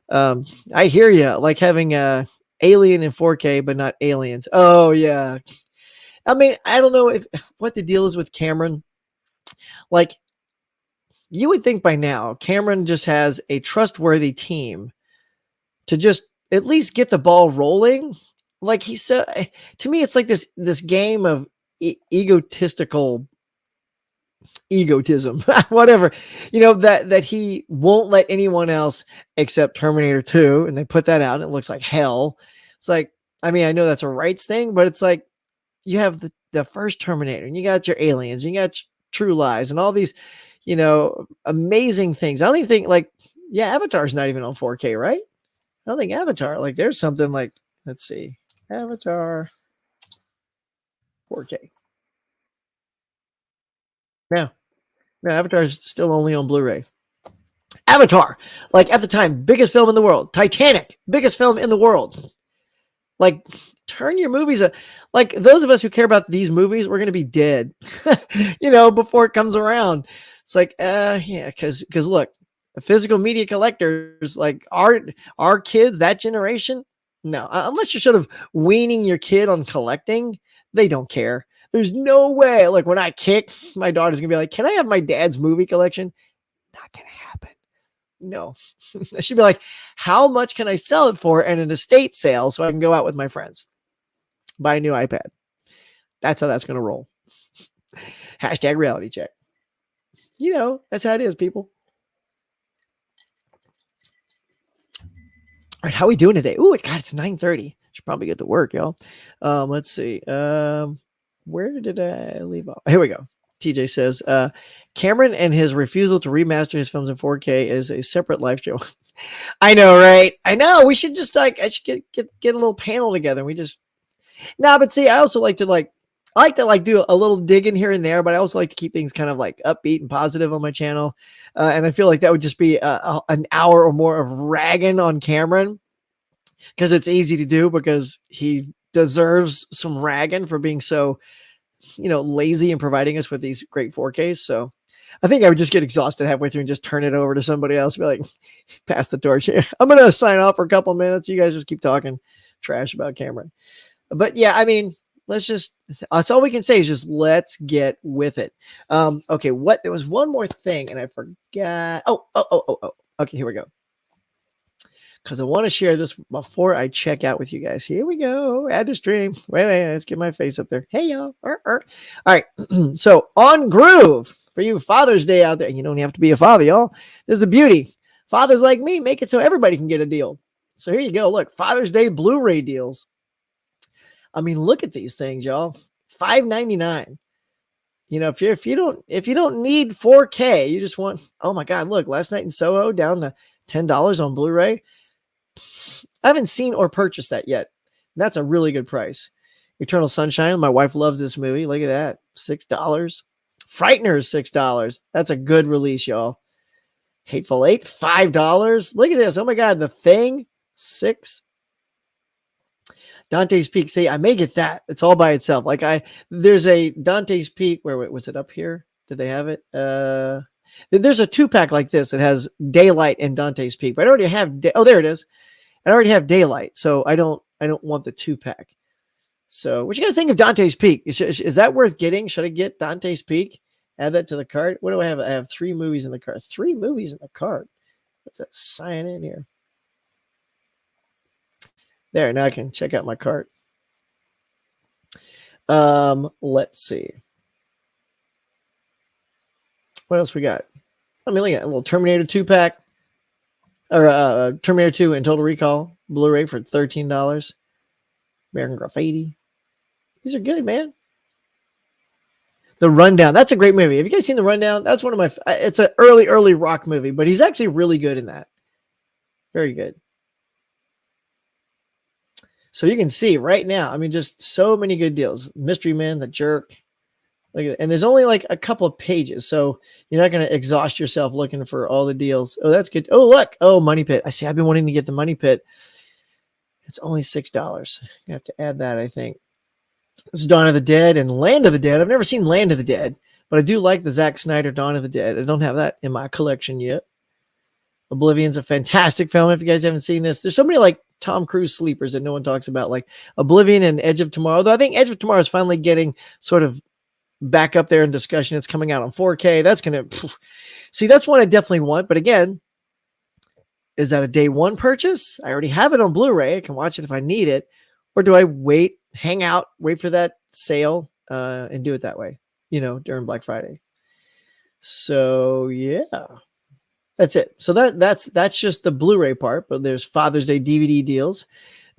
S1: I hear you. Like having Alien in 4K, but not Aliens. Oh yeah. I mean, I don't know what the deal is with Cameron. Like, you would think by now Cameron just has a trustworthy team to just at least get the ball rolling. Like he's so, to me, it's like this game of egotism, whatever, that he won't let anyone else except Terminator 2. And they put that out and it looks like hell. It's like, I mean, I know that's a rights thing, but it's like you have the first Terminator and you got your aliens, and you got True Lies and all these, amazing things. I don't even think Avatar's not even on 4K, right? I don't think Avatar, there's something like, let's see, Avatar 4K. No, Avatar is still only on Blu-ray. Avatar, at the time, biggest film in the world. Titanic, biggest film in the world. Turn your movies those of us who care about these movies, we're going to be dead, before it comes around. It's because look, physical media collectors, our kids, that generation, no, unless you're sort of weaning your kid on collecting, they don't care. There's no way. When I kick, my daughter's gonna be like, "Can I have my dad's movie collection?" Not gonna happen. No. She'd be like, "How much can I sell it for at an estate sale so I can go out with my friends? Buy a new iPad." That's how that's gonna roll. Hashtag reality check. That's how it is, people. All right, how are we doing today? Ooh, it's 9:30. Should probably get to work, y'all. Let's see. Where did I leave off? Here we go. TJ says, Cameron and his refusal to remaster his films in 4K is a separate life show. I know, right? I know. We should just I should get a little panel together. We just, but see, I also like to do a little digging here and there, but I also like to keep things kind of upbeat and positive on my channel. And I feel like that would just be an hour or more of ragging on Cameron, because it's easy to do because he deserves some ragging for being so, lazy and providing us with these great 4Ks. So I think I would just get exhausted halfway through and just turn it over to somebody else. Be like, pass the torch here. I'm going to sign off for a couple of minutes. You guys just keep talking trash about Cameron. But yeah, I mean, that's all we can say is just let's get with it. Okay. There was one more thing and I forgot. Oh. Okay. Here we go. because I want to share this before I check out with you guys. Here we go. Add to stream. Wait. Let's get my face up there. Hey, y'all. All right. So on Groove, for you Father's Day out there, you don't have to be a father, y'all. This is the beauty. Fathers like me make it so everybody can get a deal. So here you go. Look, Father's Day Blu-ray deals. I mean, look at these things, y'all. $5.99. You know, if you don't need 4K, you just want, oh my God, look, Last Night in Soho down to $10 on Blu-ray. I haven't seen or purchased that yet. That's a really good price. Eternal Sunshine. My wife loves this movie. Look at that. $6. Frightener is $6. That's a good release, y'all. Hateful Eight, $5. Look at this. Oh my God. The Thing, $6. Dante's Peak. See, I may get that. It's all by itself. Like there's a Dante's Peak. Where was it up here? Did they have it? There's a 2-pack like this. It has Daylight and Dante's Peak. But I already have. Oh, there it is. I already have Daylight, so I don't want the 2-pack. So, what you guys think of Dante's Peak? Is that worth getting? Should I get Dante's Peak? Add that to the cart. What do I have? I have 3 movies in the cart. 3 movies in the cart. Let's sign in here. There, now I can check out my cart. Let's see. What else we got? I mean, look at a little Terminator 2-pack. Or Terminator 2 and Total Recall Blu-ray for $13. American Graffiti. These are good, man. The Rundown. That's a great movie. Have you guys seen The Rundown? That's one of my... It's an early rock movie, but he's actually really good in that. Very good. So you can see right now, I mean, just so many good deals. Mystery Men, The Jerk. Look at it. And there's only like a couple of pages, so you're not going to exhaust yourself looking for all the deals. Oh, that's good. Oh, look. Oh, Money Pit. I see. I've been wanting to get the Money Pit. It's only $6. You have to add that, I think. This is Dawn of the Dead and Land of the Dead. I've never seen Land of the Dead, but I do like the Zack Snyder Dawn of the Dead. I don't have that in my collection yet. Oblivion's a fantastic film. If you guys haven't seen this, there's so many like Tom Cruise sleepers that no one talks about, like Oblivion and Edge of Tomorrow. Though I think Edge of Tomorrow is finally getting sort of back up there in discussion. It's coming out on 4K. That's going to see, that's one I definitely want. But again, is that a day one purchase? I already have it on Blu-ray. I can watch it if I need it. Or do I wait, hang out, wait for that sale and do it that way, you know, during Black Friday? So yeah, that's it. So that's just the Blu-ray part, but there's Father's Day DVD deals.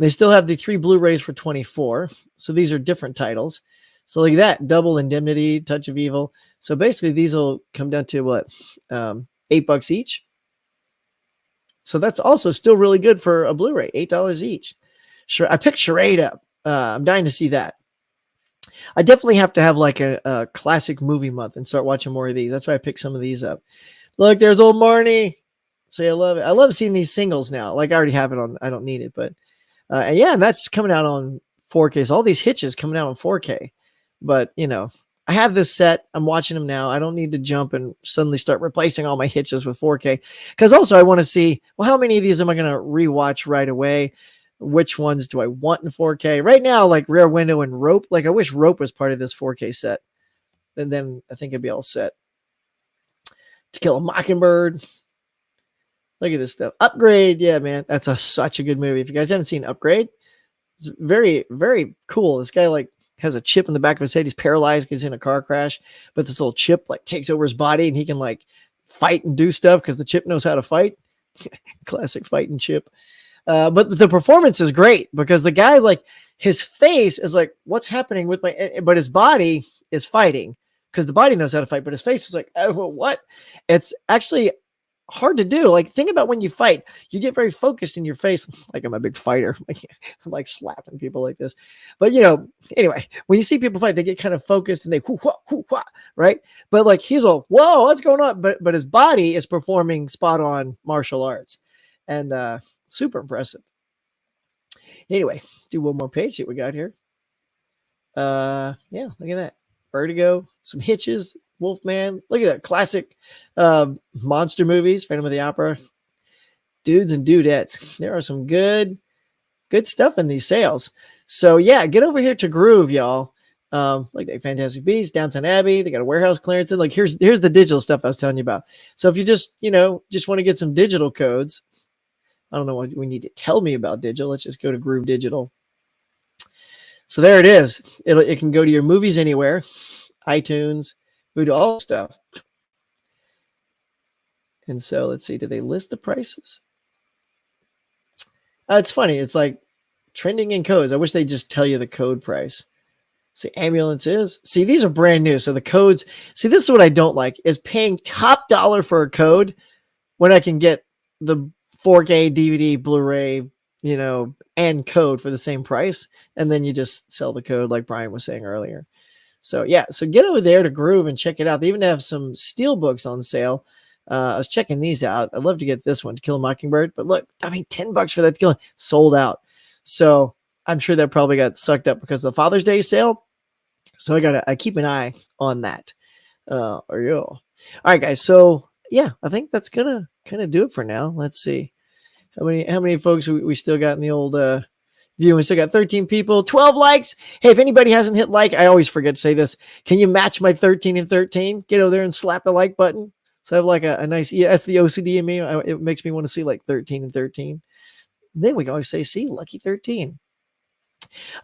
S1: They still have the 3 Blu-rays for $24. So these are different titles. So like that, Double Indemnity, Touch of Evil. So basically these will come down to what? $8 each. So that's also still really good for a Blu-ray, $8 each. Sure, I picked Charade up. I'm dying to see that. I definitely have to have like a classic movie month and start watching more of these. That's why I picked some of these up. Look, there's old Marnie. Say I love it. I love seeing these singles now. Like I already have it on. I don't need it, but and yeah, that's coming out on 4K. So all these hitches coming out on 4K. But you know, I have this set. I'm watching them now. I don't need to jump and suddenly start replacing all my hitches with 4K. Because also I want to see, well, how many of these am I going to rewatch right away? Which ones do I want in 4K? Right now, like Rear Window and Rope. Like I wish Rope was part of this 4K set. And then I think it'd be all set. To Kill a Mockingbird. Look at this stuff. Upgrade. Yeah, man. That's such a good movie. If you guys haven't seen Upgrade, it's very, very cool. This guy like has a chip in the back of his head. He's paralyzed because he's in a car crash. But this little chip like takes over his body and he can like fight and do stuff because the chip knows how to fight. Classic fighting chip. But the performance is great because the guy like his face is like, what's happening with but his body is fighting because the body knows how to fight, but his face is like, oh, what? It's actually hard to do. Like think about when you fight, you get very focused in your face. Like I'm a big fighter. I'm like slapping people like this, but you know, anyway, when you see people fight, they get kind of focused and they hoo-wah, right? But like, he's all, whoa, what's going on? But his body is performing spot on martial arts. And super impressive. Anyway, let's do one more page. See what we got here. Yeah, look at that. Vertigo, some hitches, Wolfman. Look at that. Classic monster movies, Phantom of the Opera. Dudes and dudettes. There are some good stuff in these sales. So yeah, get over here to Groove, y'all. Like the Fantastic Beasts, Downton Abbey. They got a warehouse clearance. And like here's the digital stuff I was telling you about. So if you just want to get some digital codes, I don't know what we need to tell me about digital. Let's just go to Groove Digital. So there it is. It can go to your movies anywhere, iTunes, we do all stuff. And so let's see, do they list the prices? It's funny. It's like trending in codes. I wish they'd just tell you the code price. See, ambulance is. See, these are brand new. So the codes. See, this is what I don't like is paying top dollar for a code when I can get the 4K DVD, Blu-ray, and code for the same price. And then you just sell the code like Brian was saying earlier. So yeah, so get over there to Groove and check it out. They even have some steel books on sale. I was checking these out. I'd love to get this one, To Kill a Mockingbird. But look, I mean, $10 for that To Kill, sold out. So I'm sure that probably got sucked up because of the Father's Day sale. So I keep an eye on that. All right, guys. So yeah, I think that's gonna kind of do it for now. Let's see how many folks we still got in the old view. We still got 13 people, 12 likes. Hey, if anybody hasn't hit like, I always forget to say this. Can you match my 13 and 13? Get over there and slap the like button. So I have like a nice, that's the OCD in me. It makes me want to see like 13 and 13. Then we can always say, see, lucky 13.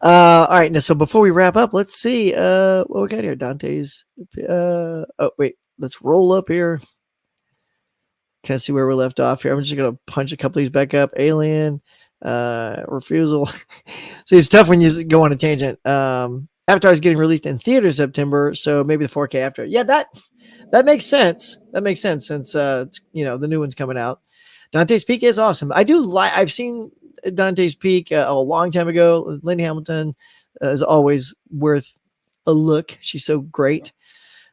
S1: All right. Now, so before we wrap up, let's see what we got here. Dante's. Oh, wait. Let's roll up here. Can I see where we left off here? I'm just going to punch a couple of these back up. Alien, Refusal. See, it's tough when you go on a tangent. Avatar is getting released in theaters September, so maybe the 4K after. Yeah, that makes sense. That makes sense since it's, the new one's coming out. Dante's Peak is awesome. I've seen Dante's Peak a long time ago. Lindy Hamilton is always worth a look. She's so great.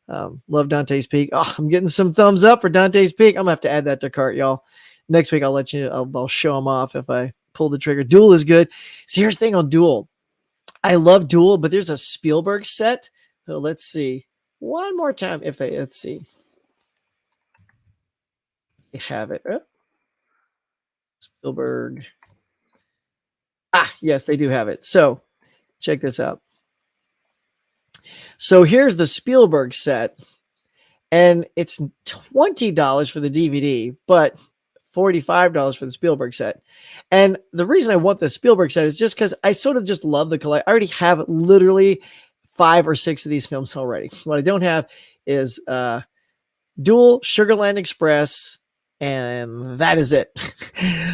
S1: Love Dante's Peak. Oh, I'm getting some thumbs up for Dante's Peak. I'm gonna have to add that to cart, y'all. Next week I'll show them off if I pull the trigger. Duel is good. So here's the thing on Duel. I love Duel, but there's a Spielberg set. So let's see one more time let's see. They have it. Oh. Spielberg. Yes, they do have it. So check this out. So here's the Spielberg set, and it's $20 for the DVD, but $45 for the Spielberg set. And the reason I want the Spielberg set is just because I sort of just love the collect. I already have literally 5 or 6 of these films already. What I don't have is Duel, Sugarland Express, and that is it.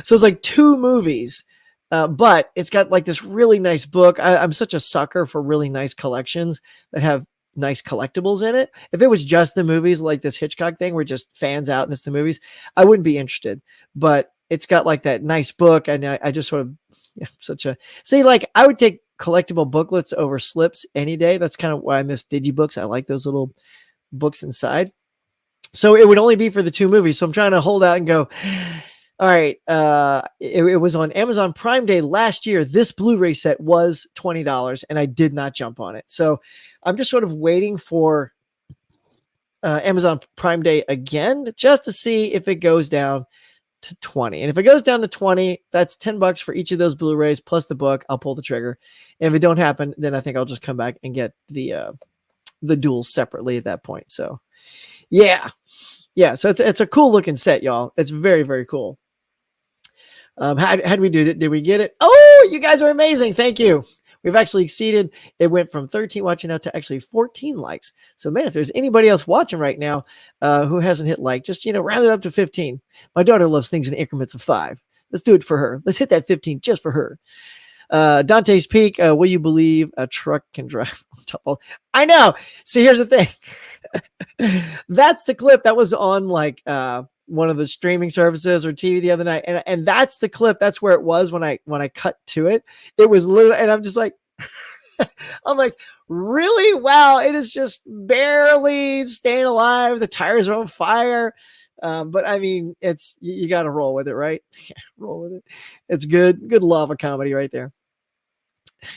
S1: So it's like 2 movies. But it's got like this really nice book. I'm such a sucker for really nice collections that have nice collectibles in it. If it was just the movies like this Hitchcock thing where it just fans out and it's the movies, I wouldn't be interested. But it's got like that nice book. And I just sort of I would take collectible booklets over slips any day. That's kind of why I miss digibooks. I like those little books inside. So it would only be for the 2 movies. So I'm trying to hold out and go, all right. It was on Amazon Prime Day last year. This Blu-ray set was $20 and I did not jump on it. So I'm just sort of waiting for Amazon Prime Day again, just to see if it goes down to 20. And if it goes down to 20, that's $10 for each of those Blu-rays plus the book. I'll pull the trigger. And if it don't happen, then I think I'll just come back and get the duels separately at that point. So yeah. So it's a cool looking set, y'all. It's very, very cool. How did we do it? Did we get it? Oh, you guys are amazing. Thank you. We've actually exceeded. It went from 13 watching out to actually 14 likes. So man, if there's anybody else watching right now who hasn't hit like, just, round it up to 15. My daughter loves things in increments of 5. Let's do it for her. Let's hit that 15 just for her. Dante's Peak. Will you believe a truck can drive on top of? I know. See, here's the thing. That's the clip that was on like one of the streaming services or TV the other night, and that's the clip. That's where it was when I cut to it. It was literally, and I'm just like, I'm like, really? Wow! It is just barely staying alive. The tires are on fire. But I mean, it's you got to roll with it, right? Roll with it. It's good lava comedy right there.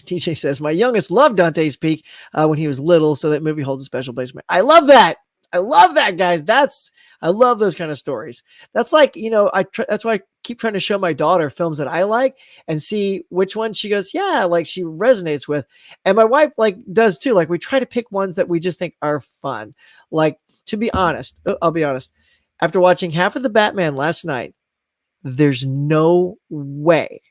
S1: TJ says, my youngest loved Dante's Peak when he was little, so that movie holds a special place. I love that. I love that, guys. I love those kind of stories. That's like, that's why I keep trying to show my daughter films that I like and see which one she goes, yeah, like she resonates with. And my wife like does too. Like we try to pick ones that we just think are fun. Like, to be honest, I'll be honest. After watching half of the Batman last night, there's no way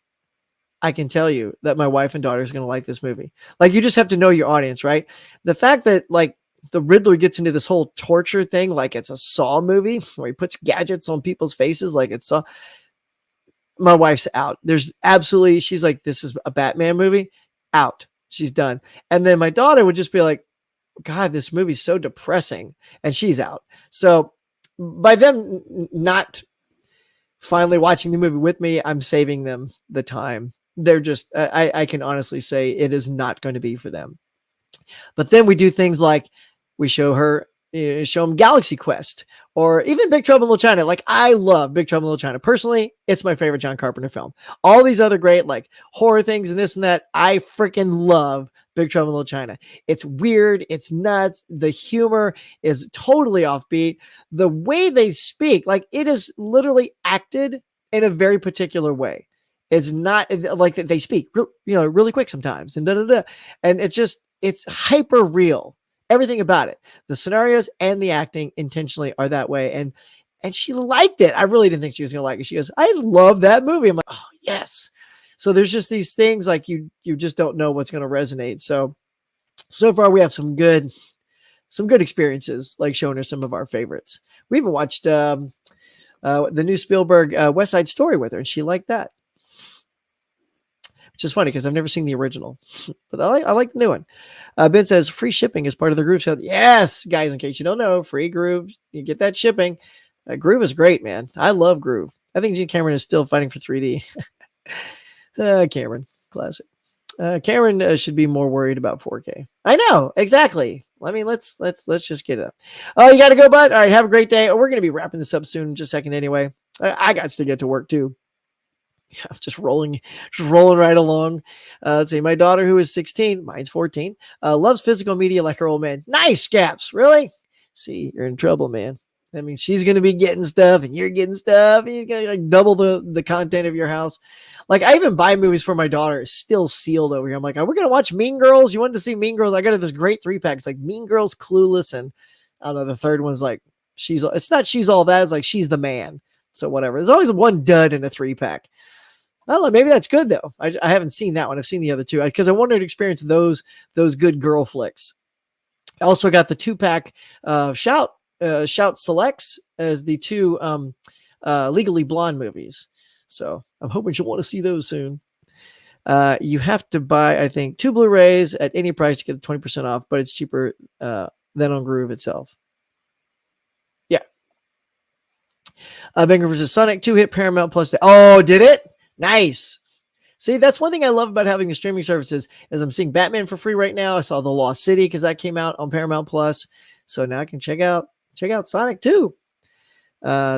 S1: I can tell you that my wife and daughter is going to like this movie. Like, you just have to know your audience, right? The fact that like the Riddler gets into this whole torture thing, like it's a Saw movie where he puts gadgets on people's faces, like it's Saw. My wife's out. There's absolutely, she's like, this is a Batman movie. Out. She's done. And then my daughter would just be like, God, this movie's so depressing. And she's out. So by them not finally watching the movie with me, I'm saving them the time. They're just, I can honestly say it is not going to be for them. But then we do things like we show them Galaxy Quest or even Big Trouble in Little China. Like, I love Big Trouble in Little China. Personally, it's my favorite John Carpenter film. All these other great like horror things and this and that, I freaking love Big Trouble in Little China. It's weird. It's nuts. The humor is totally offbeat. The way they speak, like, it is literally acted in a very particular way. It's not like that they speak, really quick sometimes and and it's hyper real. Everything about it, the scenarios and the acting intentionally are that way. And she liked it. I really didn't think she was going to like it. She goes, I love that movie. I'm like, oh yes. So there's just these things like you just don't know what's going to resonate. So far we have some good experiences, like showing her some of our favorites. We even watched the new Spielberg West Side Story with her, and she liked that. Which is funny because I've never seen the original, but I like the new one. Ben says free shipping is part of the Groove sale. Yes, guys, in case you don't know, free Groove, you get that shipping. Groove is great, man. I love Groove. I think Gene Cameron is still fighting for 3D. Cameron, classic. Cameron should be more worried about 4K. I know, exactly. I mean, let's just get it up. Oh, you got to go, bud. All right, have a great day. We're going to be wrapping this up soon in just a second anyway. I got to get to work too. Yeah, just rolling right along. Let's see. My daughter, who is 16, mine's 14, loves physical media like her old man. Nice, Scaps. Really? See, you're in trouble, man. I mean, she's going to be getting stuff and you're getting stuff. And you're going to like double the content of your house. Like, I even buy movies for my daughter. It's still sealed over here. I'm like, we're going to watch Mean Girls. You wanted to see Mean Girls? I got this great 3-pack. It's like Mean Girls, Clueless. And I don't know, the third one's like, it's not She's All That. It's like She's the Man. So whatever. There's always one dud in a 3-pack. I don't know. Maybe that's good though. I haven't seen that one. I've seen the other two because I wanted to experience those good girl flicks. I also got the 2-pack Shout Selects as the 2 Legally Blonde movies. So I'm hoping you'll want to see those soon. You have to buy, I think, 2 Blu-rays at any price to get 20% off, but it's cheaper than on Groove itself. Yeah. Banger vs. Sonic 2 hit Paramount Plus. Oh, did it? Nice. See, that's one thing I love about having the streaming services is I'm seeing Batman for free right now. I saw The Lost City because that came out on Paramount Plus. So now I can check out Sonic 2.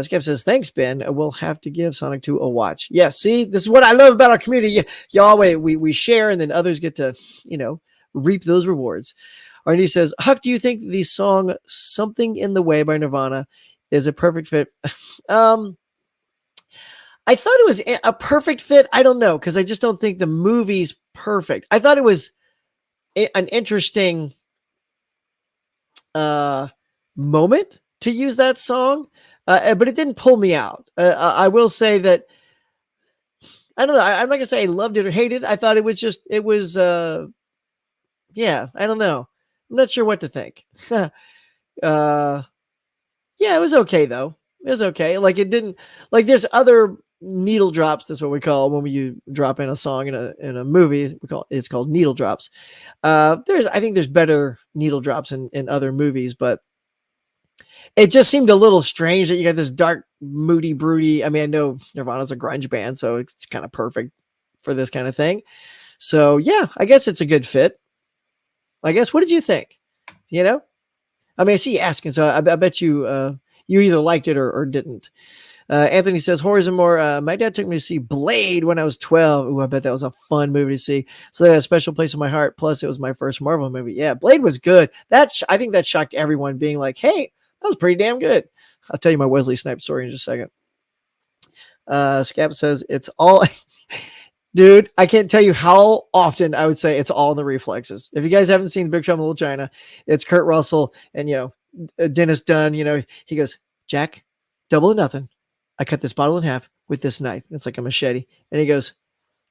S1: Skip says, thanks, Ben. We'll have to give Sonic 2 a watch. Yeah, see, this is what I love about our community. Y'all, we share and then others get to, reap those rewards. Arnie says, Huck, do you think the song Something in the Way by Nirvana is a perfect fit? I thought it was a perfect fit. I don't know, because I just don't think the movie's perfect. I thought it was an interesting moment to use that song, but it didn't pull me out. I will say that, I don't know. I'm not going to say I loved it or hated it. I thought it was yeah, I don't know. I'm not sure what to think. Yeah, it was okay, though. It was okay. Like, it didn't, like, there's other needle drops. That's what we call when you drop in a song in a movie. It's called needle drops. I think there's better needle drops in other movies, but it just seemed a little strange that you got this dark, moody, broody. I mean, I know Nirvana's a grunge band, so it's kind of perfect for this kind of thing. So yeah, I guess it's a good fit. I guess. What did you think? I mean, I see you asking, so I bet you you either liked it or didn't. Anthony says, horrors and more. My dad took me to see Blade when I was 12. Ooh, I bet that was a fun movie to see. So that had a special place in my heart. Plus, it was my first Marvel movie. Yeah, Blade was good. I think that shocked everyone, being like, hey, that was pretty damn good. I'll tell you my Wesley Snipes story in just a second. Scap says, it's all... Dude, I can't tell you how often I would say it's all in the reflexes. If you guys haven't seen Big Trouble in Little China, it's Kurt Russell and, Dennis Dunn. He goes, Jack, double or nothing. I cut this bottle in half with this knife. It's like a machete. And he goes,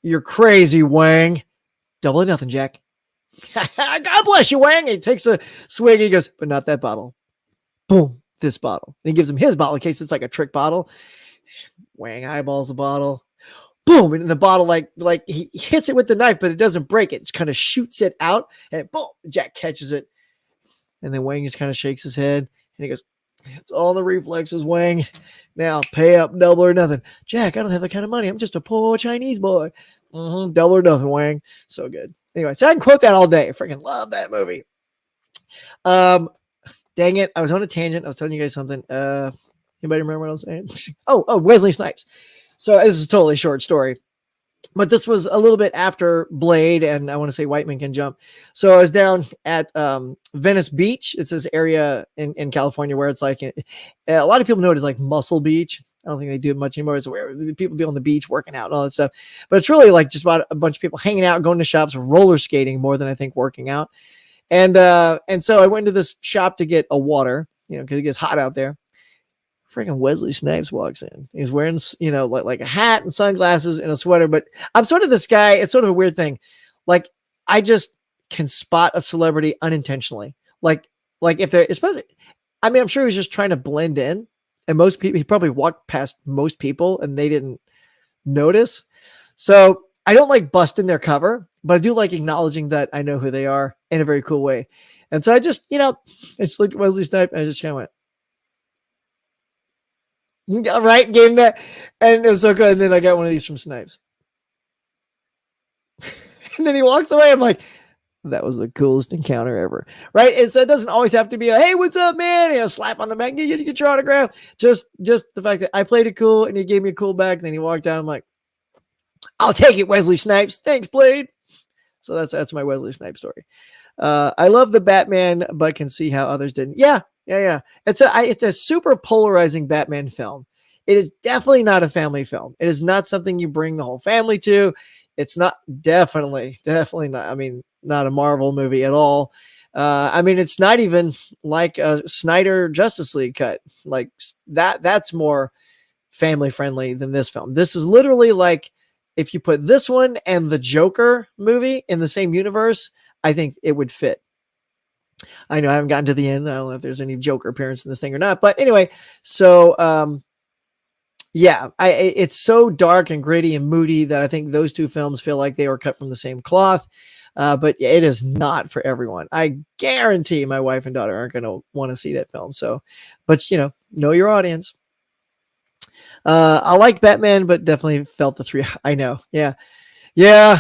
S1: "You're crazy, Wang." Double or nothing, Jack. God bless you, Wang. He takes a swig and he goes, "But not that bottle." Boom, this bottle. And he gives him his bottle in case it's like a trick bottle. Wang eyeballs the bottle. Boom, and the bottle like he hits it with the knife, but it doesn't break it. It kind of shoots it out, and boom, Jack catches it. And then Wang just kind of shakes his head, and he goes, "It's all the reflexes, Wang. Now pay up, double or nothing." Jack, I don't have that kind of money. I'm just a poor Chinese boy. Double or nothing, Wang. So good. Anyway, so I can quote that all day. I freaking love that movie. Dang it. I was on a tangent. I was telling you guys something. Anybody remember what I was saying? Oh, Wesley Snipes. So this is a totally short story, but this was a little bit after Blade, and I want to say White Man Can Jump. So I was down at Venice Beach. It's this area in California where it's like, a lot of people know it as like Muscle Beach. I don't think they do it much anymore. It's where people be on the beach working out and all that stuff. But it's really like just about a bunch of people hanging out, going to shops, roller skating more than I think working out. And so I went to this shop to get a water, because it gets hot out there. Freaking Wesley Snipes walks in. He's wearing, like a hat and sunglasses and a sweater. But I'm sort of this guy. It's sort of a weird thing. Like, I just can spot a celebrity unintentionally. Like if they're, especially, I mean, I'm sure he's just trying to blend in. And most people, he probably walked past most people and they didn't notice. So I don't like busting their cover, but I do like acknowledging that I know who they are in a very cool way. And so I just, I just looked at Wesley Snipes and I just kind of went, right, gave him that, and it was so good. And then I got one of these from Snipes, and then he walks away. I'm like, that was the coolest encounter ever, right? And so it doesn't always have to be a "Hey, what's up, man?" Slap on the back, you get your autograph. Just the fact that I played it cool, and he gave me a cool back. And then he walked out. I'm like, "I'll take it, Wesley Snipes. Thanks, Blade." So that's my Wesley Snipes story. I love the Batman, but can see how others didn't. Yeah. It's a super polarizing Batman film. It is definitely not a family film. It is not something you bring the whole family to. It's not definitely not. I mean, not a Marvel movie at all. I mean, it's not even like a Snyder Justice League cut. Like that's more family friendly than this film. This is literally like if you put this one and the Joker movie in the same universe, I think it would fit. I know I haven't gotten to the end. I don't know if there's any Joker appearance in this thing or not, but anyway, so it's so dark and gritty and moody that I think those two films feel like they were cut from the same cloth. But it is not for everyone. I guarantee my wife and daughter aren't going to want to see that film. So, but know your audience. I like Batman, but definitely felt the three. I know. Yeah. All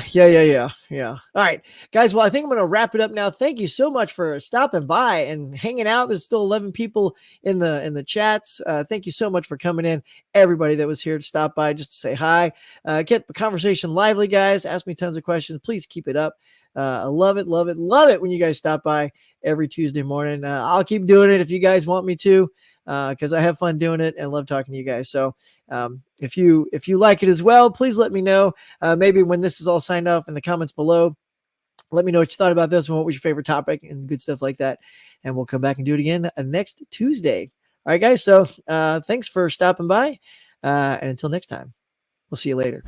S1: right, guys. Well, I think I'm going to wrap it up now. Thank you so much for stopping by and hanging out. There's still 11 people in the chats. Thank you so much for coming in. Everybody that was here to stop by just to say hi. Get the conversation lively, guys. Ask me tons of questions. Please keep it up. I love it when you guys stop by every Tuesday morning. I'll keep doing it if you guys want me to, because I have fun doing it and love talking to you guys. So if you like it as well, please let me know. Maybe when this is all signed off in the comments below, let me know what you thought about this and what was your favorite topic and good stuff like that. And we'll come back and do it again next Tuesday. All right, guys. So thanks for stopping by. And until next time, we'll see you later.